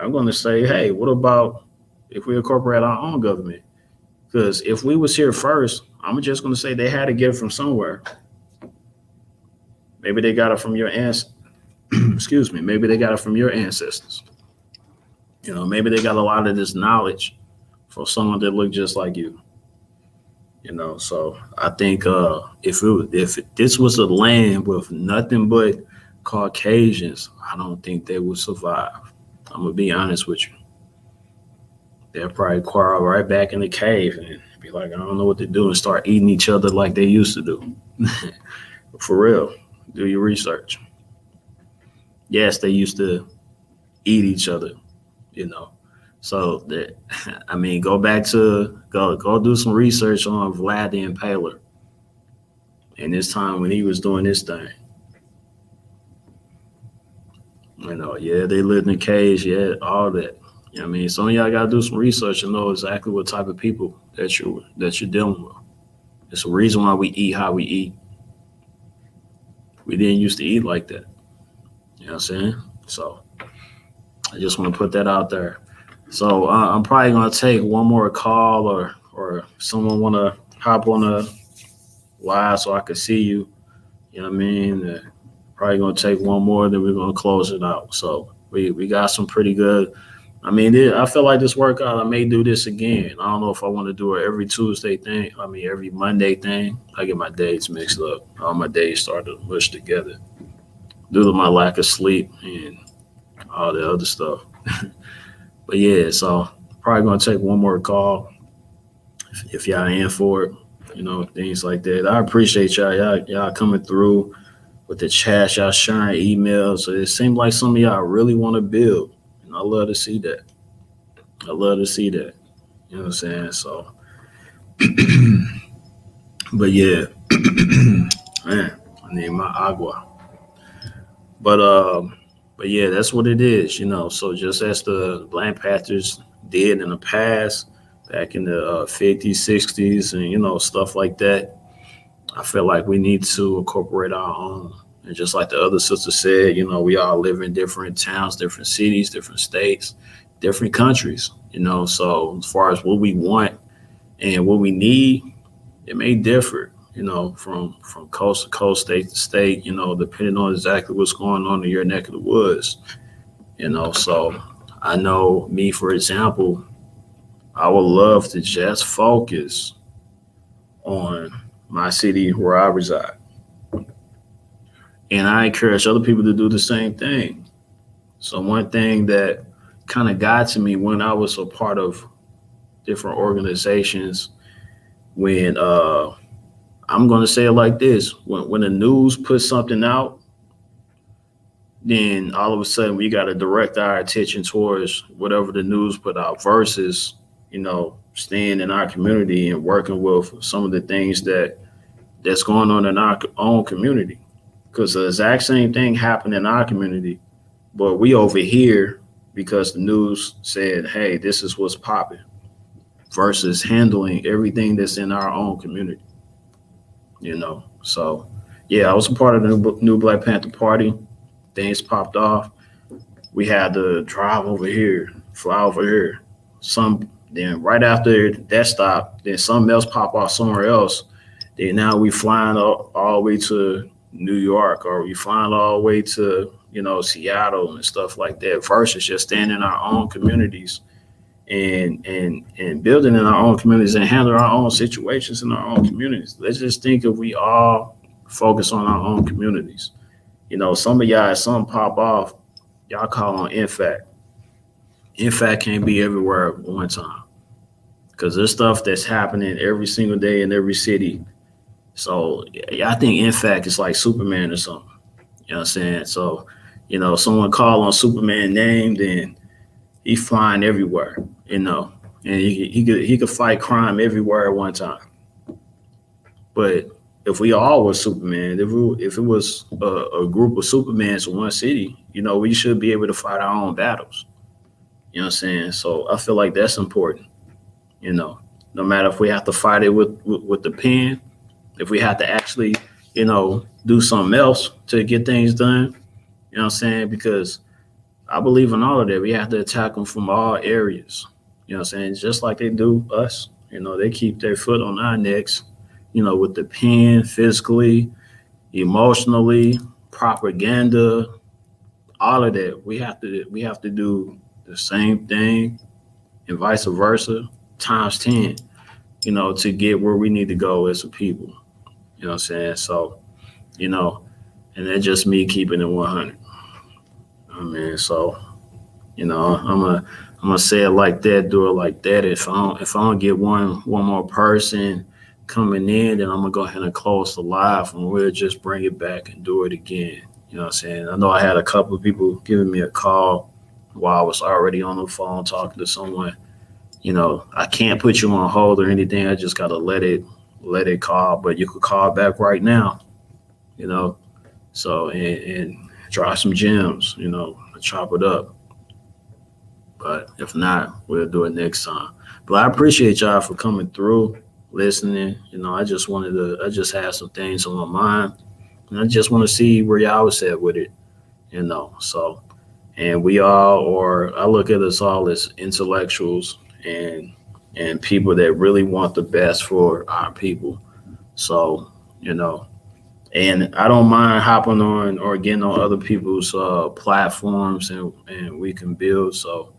I'm going to say, hey, what about if we incorporate our own government? Because if we was here first, I'm just going to say they had to get it from somewhere. Maybe they got it from your ancestors. Excuse me. Maybe they got it from your ancestors. You know, maybe they got a lot of this knowledge from someone that looked just like you. You know, so I think if this was a land with nothing but Caucasians, I don't think they would survive. I'm gonna be honest with you. They'll probably quarrel right back in the cave Be like, I don't know what to do, and start eating each other like they used to do. For real, do your research. Yes, they used to eat each other, you know. So that, I mean, go do some research on Vlad the Impaler and this time when he was doing this thing. You know, yeah, they lived in a cage, yeah, all that. You know what I mean? Some of y'all gotta do some research and know exactly what type of people that you're dealing with. It's a reason why we eat how we eat. We didn't used to eat like that. You know what I'm saying? So I just want to put that out there. So I'm probably gonna take one more call, or someone want to hop on a live so I can see you. You know what I mean? Probably gonna take one more, then we're gonna close it out. So we got some pretty good. I mean, I feel like this workout, I may do this again. I don't know if I want to do it every Tuesday thing. I mean, every Monday thing. I get my days mixed up. All my days start to mush together due to my lack of sleep and all the other stuff. But yeah, so probably gonna take one more call if y'all in for it, you know, things like that. I appreciate y'all coming through with the chat, y'all sharing emails. So it seems like some of y'all really want to build, and I love to see that. I love to see that. You know what I'm saying? So, but yeah, man, I need my agua. But yeah, that's what it is, you know. So just as the Black Panthers did in the past, back in the 50s, 60s, and, you know, stuff like that, I feel like we need to incorporate our own. And just like the other sister said, you know, we all live in different towns, different cities, different states, different countries, you know. So as far as what we want and what we need, it may differ, you know, from coast to coast, state to state, you know, depending on exactly what's going on in your neck of the woods, you know. So I know me, for example, I would love to just focus on my city where I reside. And I encourage other people to do the same thing. So one thing that kind of got to me when I was a part of different organizations, when I'm going to say it like this, when the news puts something out, then all of a sudden we got to direct our attention towards whatever the news put out versus, you know, staying in our community and working with some of the things that's going on in our own community. Because the exact same thing happened in our community, but we over here because the news said, hey, this is what's popping, versus handling everything that's in our own community, you know. So, yeah, I was a part of the new Black Panther Party. Things popped off. We had to drive over here, fly over here. Then right after that stop, then something else pop off somewhere else. Then now we flying all the way to New York, or we flying all the way to, you know, Seattle and stuff like that, versus just staying in our own communities and building in our own communities and handling our own situations in our own communities. Let's just think if we all focus on our own communities. You know, some of y'all, something pop off, y'all call on INFAC. INFAC can't be everywhere at one time because there's stuff that's happening every single day in every city. So I think INFAC is like Superman or something. You know what I'm saying? So, you know, someone call on Superman's name, then he's flying everywhere, you know, and he could fight crime everywhere at one time. But if we all were Superman, if it was a group of Supermans in one city, you know, we should be able to fight our own battles. You know what I'm saying? So I feel like that's important. You know, no matter if we have to fight it with the pen, if we have to actually, you know, do something else to get things done, you know what I'm saying? Because I believe in all of that. We have to attack them from all areas. You know what I'm saying? Just like they do us. You know, they keep their foot on our necks, you know, with the pen, physically, emotionally, propaganda, all of that. We have to do the same thing and vice versa, times 10, you know, to get where we need to go as a people. You know what I'm saying? So, you know, and that's just me keeping it 100. I mean, so You know, I'm gonna say it like that, do it like that. If I don't get one more person coming in, then I'm gonna go ahead and close the live, and we'll just bring it back and do it again. You know what I'm saying? I know I had a couple of people giving me a call while I was already on the phone talking to someone. You know, I can't put you on hold or anything. I just gotta let it call, but you could call back right now. You know, so and drop some gems. You know, chop it up. But if not, we'll do it next time. But I appreciate y'all for coming through, listening. You know, I just had some things on my mind, and I just want to see where y'all was at with it. You know, so, and I look at us all as intellectuals and people that really want the best for our people. So, you know, and I don't mind hopping on or getting on other people's platforms, and we can build. So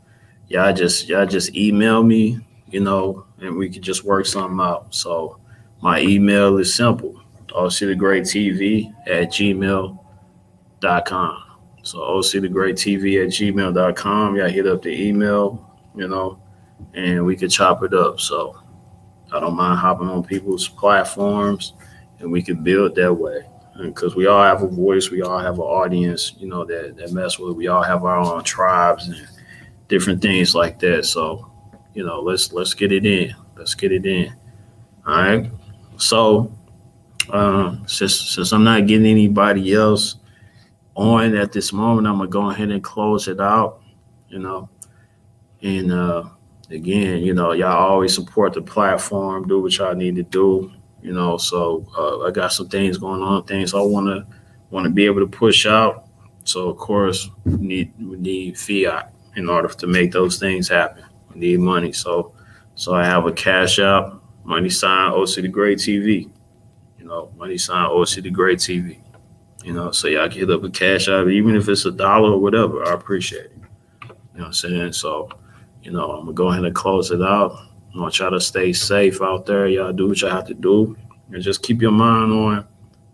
y'all just email me, you know, and we can just work something out. So my email is simple: OCTheGreatTV@gmail.com. So OCTheGreatTV@gmail.com. Y'all hit up the email, you know, and we can chop it up. So I don't mind hopping on people's platforms, and we can build that way. Because we all have a voice, we all have an audience, you know, that mess with it. We all have our own tribes and different things like that. So, you know, let's get it in. Let's get it in. All right. So, since I'm not getting anybody else on at this moment, I'm gonna go ahead and close it out. You know, and again, you know, y'all always support the platform, do what y'all need to do. You know, so I got some things going on, things I want to be able to push out. So of course, we need fiat in order to make those things happen. We need money. So I have a cash app, money sign OCTheGreatTV. You know, money sign OCTheGreatTV. You know, so y'all get up a cash app, even if it's $1 or whatever. I appreciate it. You know what I'm saying? So, you know, I'm gonna go ahead and close it out. I want y'all to stay safe out there. Y'all do what y'all have to do, and just keep your mind on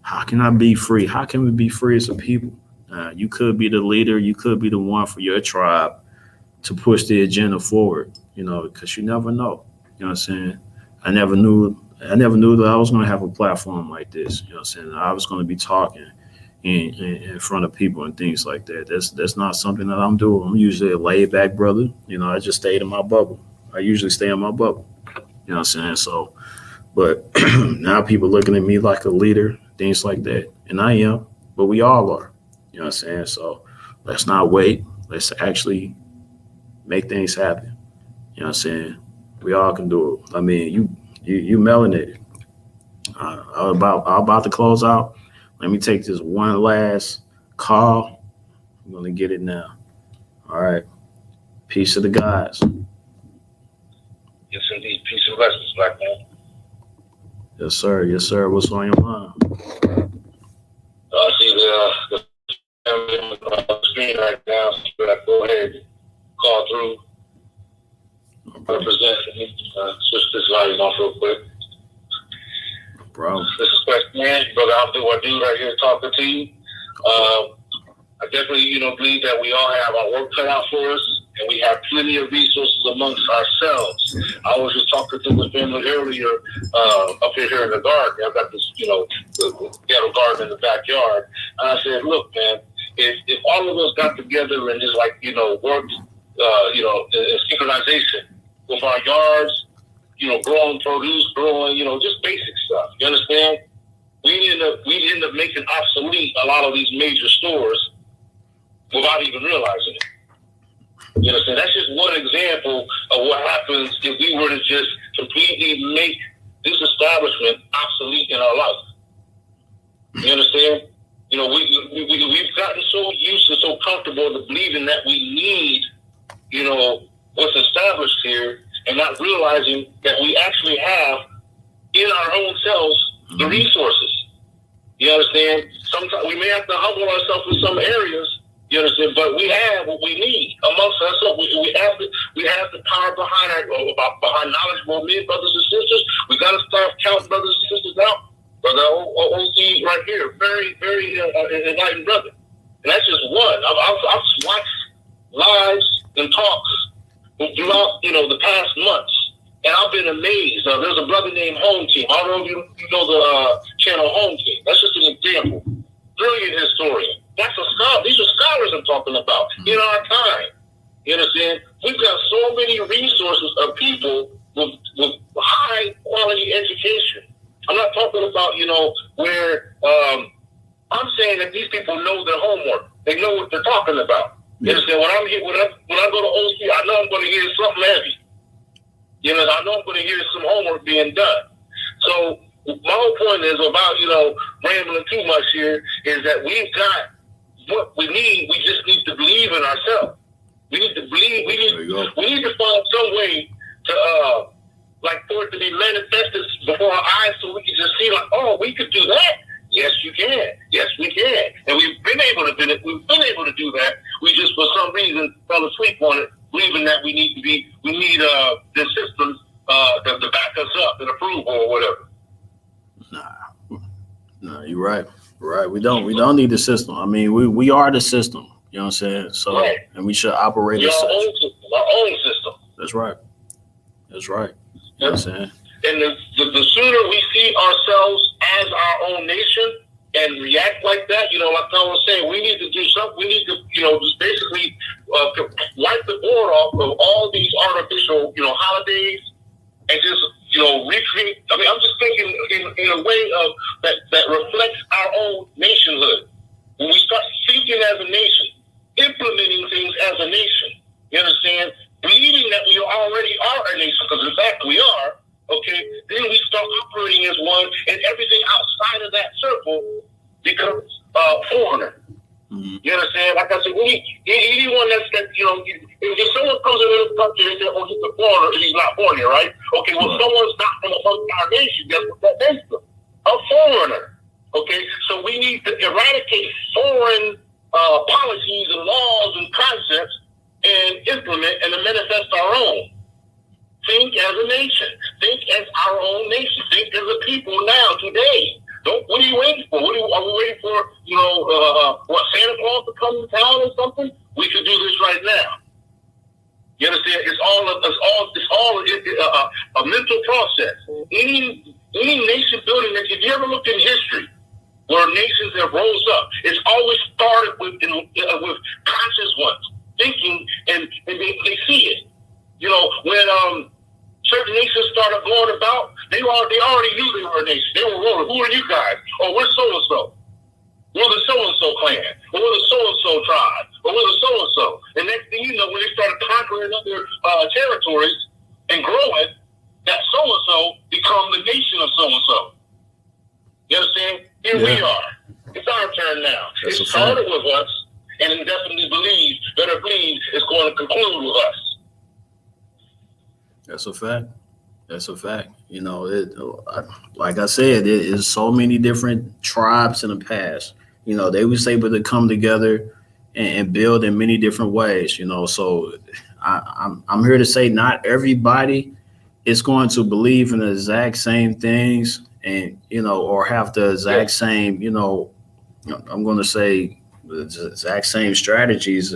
how can I be free? How can we be free as a people? You could be the leader. You could be the one for your tribe to push the agenda forward. You know, because you never know. You know what I'm saying? I never knew that I was going to have a platform like this. You know what I'm saying? I was going to be talking in front of people and things like that. That's not something that I'm doing. I'm usually a laid back brother. You know, I just stayed in my bubble. I usually stay in my bubble. You know what I'm saying? So, but now people looking at me like a leader, things like that. And I am, but we all are. You know what I'm saying? So let's not wait. Let's actually make things happen. You know what I'm saying? We all can do it. I mean, you melanated. I'm about to close out. Let me take this one last call. I'm going to get it now. All right. Peace to the gods. Yes, indeed. Peace and blessings, black man. Yes, sir. Yes, sir. What's on your mind? I see the family on the screen right now. So I go ahead and call through. Represent switch this volume off real quick. Bro. This is Question Man, brother. I'll do what I do right here talking to you. I definitely, believe that we all have our work cut out for us, and we have plenty of resources amongst ourselves. I was just talking to the family earlier up here in the garden. I've got this, the ghetto garden in the backyard. And I said, look, man, if all of us got together and just worked, in synchronization with our yards, growing produce, just basic stuff. You understand? We'd end up making obsolete a lot of these major stores without even realizing it. You understand? That's just one example of what happens if we were to just completely make this establishment obsolete in our life. You understand? We've gotten so used and so comfortable to believing that we need, what's established here, and not realizing that we actually have in our own selves the resources. You understand? Sometimes we may have to humble ourselves in some areas. You understand? But we have what we need amongst ourselves. We have the power behind knowledgeable men, brothers and sisters. We got to start counting brothers and sisters out. Brother OC right here, very, very enlightened brother. And that's just one. I've watched lives and talks throughout, the past months. And I've been amazed. There's a brother named Home Team. I don't know if you know the channel Home Team. That's just an example. Brilliant historian. That's a scholar. These are scholars I'm talking about in our time. You understand? We've got so many resources of people with high quality education. I'm not talking about, where I'm saying that these people know their homework. They know what they're talking about. You understand? When I go to OC, I know I'm going to hear something heavy. I know I'm going to hear some homework being done. So my whole point is about, rambling too much here, is that we've got what we need. We just need to believe in ourselves. We need to believe. We need to find some way to, for it to be manifested before our eyes, so we can just see, we could do that. Yes, you can. Yes, we can. And we've been able to do that. We just, for some reason, fell asleep on it, believing that we need the systems to back us up and approval or whatever. Nah, you're right. Right. We don't need the system. I mean, we are the system. You know what I'm saying? So, right. And we should operate as such. Our own system. That's right. You know what I'm saying? And the sooner we see ourselves as our own nation and react like that, like I was saying, we need to do something. We need to, just basically wipe the board off of all these artificial, holidays and just, recreate. I mean, I'm just thinking in a way of that reflects our own nationhood. When we start thinking as a nation, implementing things as a nation, you understand? Believing that we already are a nation, because in fact we are, okay, then we start operating as one, and everything outside of that circle becomes foreigner. Mm-hmm. You understand? Like I said, anyone if someone comes into this country and they say, he's a foreigner, and he's not born here, right? Okay, well, someone's not from our nation. Guess what that makes them? A foreigner. Okay, so we need to eradicate foreign policies and laws and concepts and implement and manifest our own. Think as a nation. Think as our own nation. Think as a people now, today. What are you waiting for? Are we waiting for, Santa Claus to come to town or something? We could do this right now. You understand? It's all a mental process. Any nation building that, if you ever looked in history, where nations have rose up, it's always started with conscious ones thinking, and they see it. When certain nations started going about, they already knew they were a nation. They were rolling. Who are you guys? Oh, we're so and so. We're the so and so clan. Or we're the so and so tribe. Or we're the so and so. And next thing you know, when they started conquering other territories and growing, that so and so become the nation of so and so. You understand? Here we are. It's our turn now. It started with us, and definitely better believe it's going to conclude with us. That's a fact. Like I said, there is so many different tribes in the past. They was able to come together and build in many different ways. So I'm here to say not everybody is going to believe in the exact same things and or have the exact same I'm going to say the exact same strategies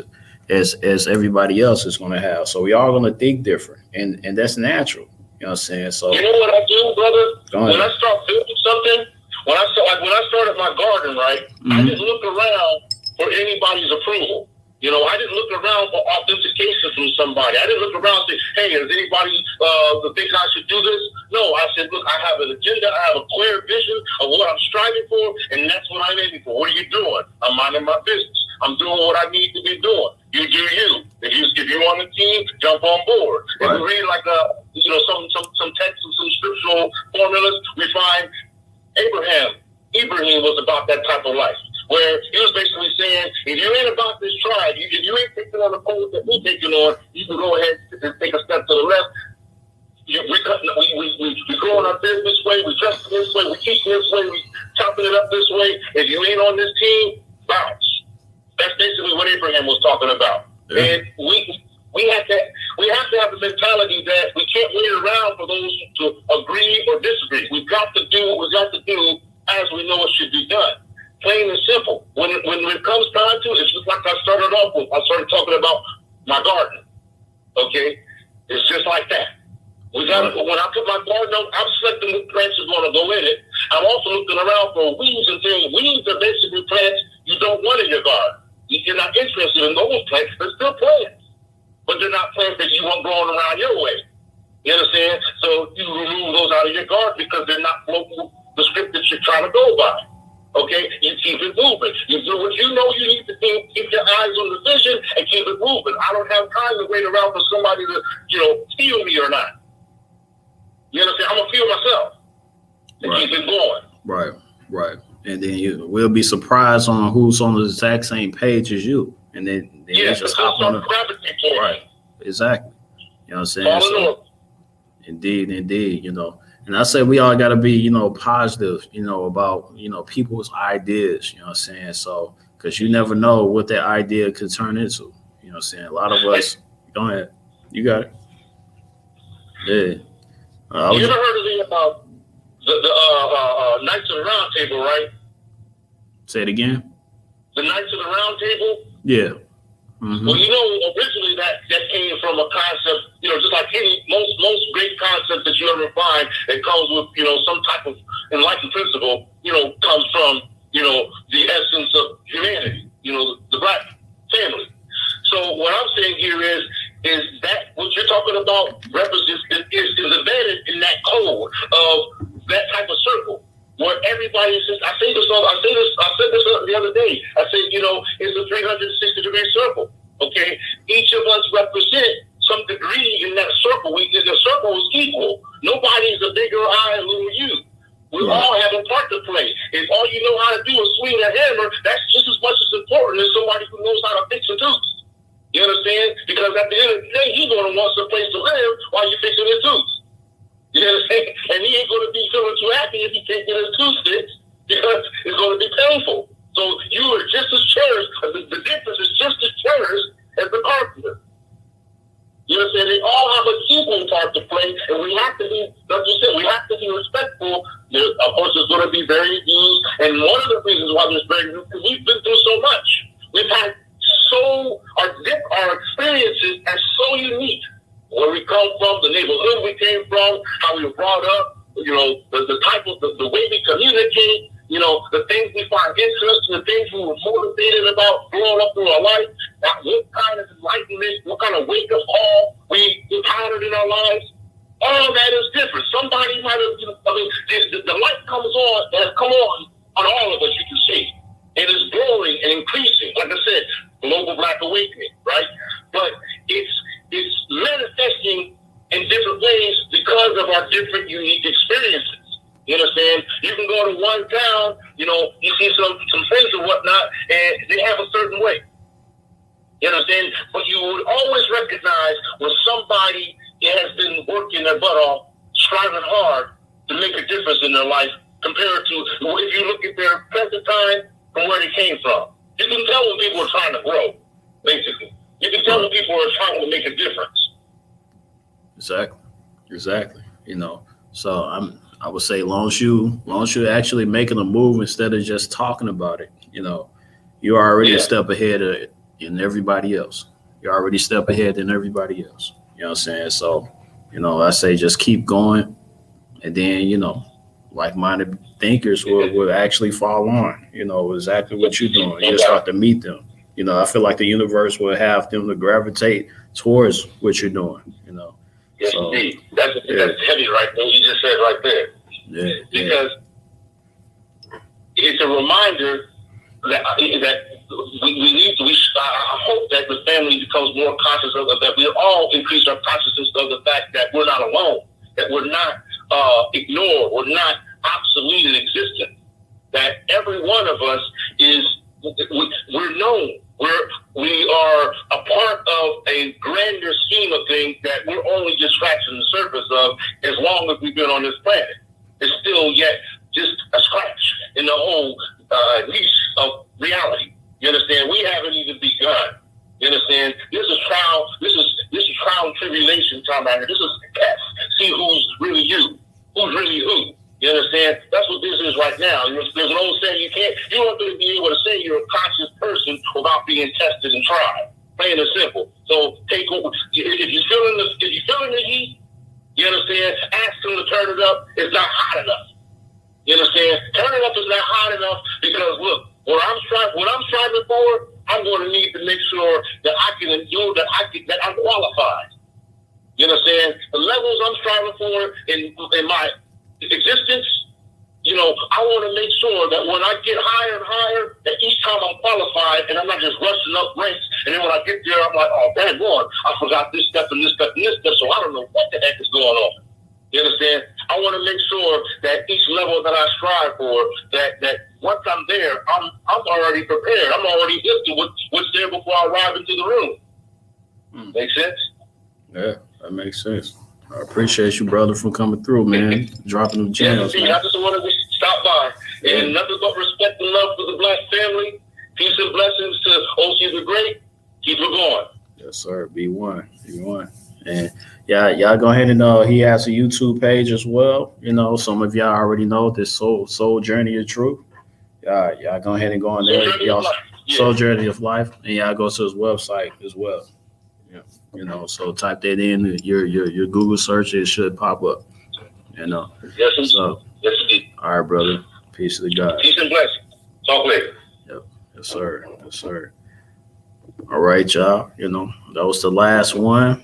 as everybody else is going to have. So we all going to think different, and that's natural. You know what I'm saying? So you know what I do, brother? When I start building something, when I started my garden, right? Mm-hmm. I didn't look around for anybody's approval. I didn't look around for authentication from somebody. I didn't look around and say, hey, does anybody think I should do this? No, I said, look, I have an agenda. I have a clear vision of what I'm striving for, and that's what I'm aiming for. What are you doing? I'm minding my business. I'm doing what I need to be doing. You do you. If you're on the team, jump on board. Right. If we read some texts and some scriptural formulas, we find Ibrahim was about that type of life, where he was basically saying, if you ain't about this tribe, if you ain't taking on the pole that we're taking on, you can go ahead and take a step to the left. We growing our business this way, we dress this way, we keep this way, we chopping it up this way. If you ain't on this team, bounce. That's basically what Abraham was talking about. Yeah. And we have to have the mentality that we can't wait around for those to agree or disagree. We've got to do what we've got to do as we know it should be done. Plain and simple. When it comes time to, it's just like I started off with. I started talking about my garden. Okay? It's just like that. When I put my garden up, I'm selecting what plants are going to go in it. I'm also looking around for weeds and things. Weeds are basically plants you don't want in your garden. You're not interested in those plants. They're still plants. But they're not plants that you want growing around your way. You understand? So you remove those out of your garden because they're not local the script that you're trying to go by. Okay? You keep it moving. You do what you know you need to do. Keep your eyes on the vision and keep it moving. I don't have time to wait around for somebody to, feel me or not. You understand? I'm going to feel myself and keep it going. Right. And then we'll be surprised on who's on the exact same page as you. And then yeah, just hop on it. Right. Exactly. You know what I'm saying? So, indeed. And I say we all got to be, positive, about, people's ideas, you know what I'm saying? So, because you never know what that idea could turn into. You know what I'm saying? A lot of us, go ahead. You got it. Yeah. You ever heard of the Knights of the Round Table, right? Say it again. The Knights of the Round Table? Yeah. Mm-hmm. Well, originally that came from a concept, just like most great concepts that you ever find that comes with, some type of enlightened principle, comes from, the essence of humanity, the black family. So what I'm saying here is that what you're talking about represents is embedded in that code of that type of circle where everybody says, I said this the other day. I said, it's a 360-degree circle. Okay, each of us represent some degree in that circle. The circle is equal. Nobody's a bigger I and little you. We all have a part to play. If all you know how to do is swing a hammer, that's just as much as important as somebody who knows how to fix a tooth. You understand? Because at the end of the day, he's going to want some place to live while you're fixing his tooth. You understand? And he ain't going to be feeling too happy if he can't get his tooth fixed because it's going to be painful. So you are just as cherished. The difference is just as cherished as the carpenter. You understand? They all have an equal part to play, and we have to be, like you said, we have to be respectful. Of course, there's going to be varied views, and one of the reasons why there's varied views is we've been through so much. We've had our experiences are so unique. Where we come from, the neighborhood we came from, how we were brought up, the type of the way we communicate, the things we find interesting, the things we were motivated about growing up through our life, what kind of enlightenment, what kind of wake-up call we encountered in our lives. All that is different. Somebody might have, the light comes on, has come on all of us, you can see. It is growing and increasing. Like I said, global black awakening, right? But it's manifesting in different ways because of our different unique experiences. You understand? You can go to one town, you see some friends or whatnot, and they have a certain way. You understand? But you would always recognize when somebody has been working their butt off, striving hard to make a difference in their life compared to if you look at their present time from where they came from. You can tell when people are trying to grow, basically. You can tell when people are trying to make a difference. Exactly. So I would say, long as you're actually making a move instead of just talking about it, you're already a step ahead of it than everybody else. You're already a step ahead than everybody else. You know what I'm saying? So, I say just keep going, and then, like-minded thinkers will actually fall on, exactly what you're doing. You start to meet them. I feel like the universe will have them to gravitate towards what you're doing, Yes, so, indeed. That's heavy right there. You just said right there. Yeah. Because it's a reminder that we need to. I hope that the family becomes more conscious of that. We all increase our consciousness of the fact that we're not alone, that we're not ignored, we're not obsolete in existence. That every one of us we're known. We are a part of a grander scheme of things that we're only just scratching the surface of as long as we've been on this planet. It's still yet just a scratch in the whole niche of reality. You understand? We haven't even begun. You understand? This is trial and tribulation time out here. This is a test. See who's really you, who's really who. You understand? That's what this is right now. There's an old saying, you're not going to be able to say you're a conscious person without being tested and tried. Plain and simple. So if you're feeling the heat, you understand? Ask them to turn it up. It's not hot enough. You understand? Turn it up is not hot enough because look, what I'm striving for, I'm going to need to make sure that I can endure, that I'm qualified. You understand? The levels I'm striving for in my existence, you know, I want to make sure that when I get higher and higher, that each time I'm qualified and I'm not just rushing up ranks. And then when I get there, I'm like, oh, dang, Lord, I forgot this step and this step and this step, so I don't know what the heck is going on. You understand? I want to make sure that each level that I strive for, that once I'm there, I'm already prepared. I'm already hip to what's there before I arrive into the room. Make sense? Yeah, that makes sense. I appreciate you, brother, for coming through, man. Dropping them gems, man. I just wanted to stop by. And nothing but respect and love for the Black family. Peace and blessings to OC the Great. Keep it going. Yes, sir. B1. And y'all go ahead and he has a YouTube page as well. You know, some of y'all already know this Soul Journey of Truth. Y'all go ahead and go on there. Y'all Soul Journey of Life, and y'all go to his website as well. Yeah, you know, so type that in your Google search, it should pop up. You know. Yes, so yes, indeed. All right, brother. Peace to God. Peace and blessings. Talk later. Yep. Yes, sir. Yes, sir. All right, y'all. You know, that was the last one.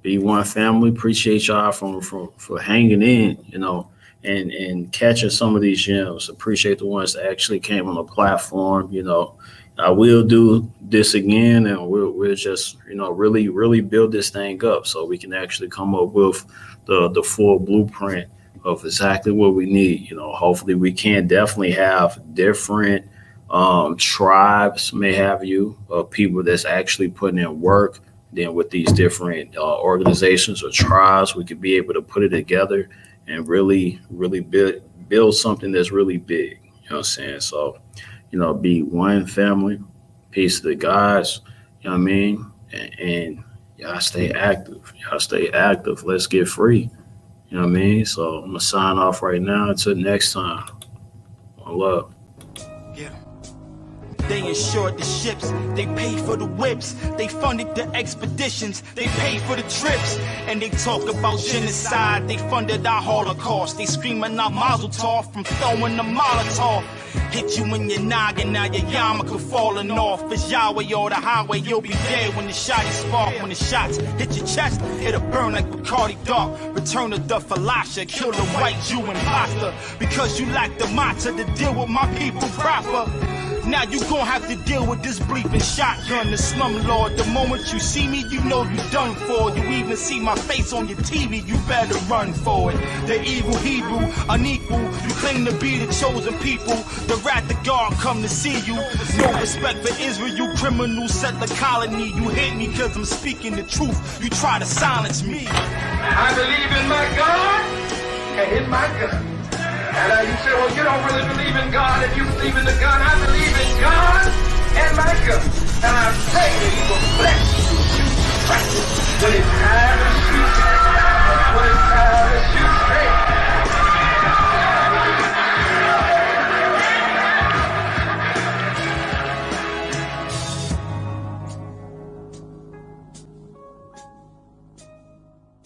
B1 family, appreciate y'all for hanging in, you know, and catching some of these gems. Appreciate the ones that actually came on the platform. You know, I will do this again, and we'll just, you know, really build this thing up so we can actually come up with the full blueprint of exactly what we need. You know, hopefully we can definitely have different tribes, may have you, of people that's actually putting in work. Then with these different organizations or tribes, we could be able to put it together and really build something that's really big. You know what I'm saying? So, you know, be one family, peace to the gods, you know what I mean? And y'all stay active. Let's get free. You know what I mean? So I'm going to sign off right now. Until next time. One love. They insured the ships, they paid for the whips, they funded the expeditions, they paid for the trips, and they talk about genocide, they funded our Holocaust, they screaming out Mazel Tov from throwing the Molotov. Hit you in your noggin, now your yarmulke falling off. It's Yahweh or the highway, you'll be dead when the shotty spark. When the shots hit your chest, it'll burn like Bacardi Dark. Return of the Falasha, kill the white Jew imposter. Because you lack the matzah to deal with my people proper. Now you gon' have to deal with this bleeping shotgun, the slumlord. The moment you see me, you know you done for. You even see my face on your TV, you better run for it. The evil Hebrew, unequal, you claim to be the chosen people. The wrath of God come to see you. No respect for Israel, you criminal, set the colony. You hate me cause I'm speaking the truth, you try to silence me. I believe in my God and in my gun. And you say, well, you don't really believe in God. If you believe in the gun, I believe in God and my gun. And I pray that He will bless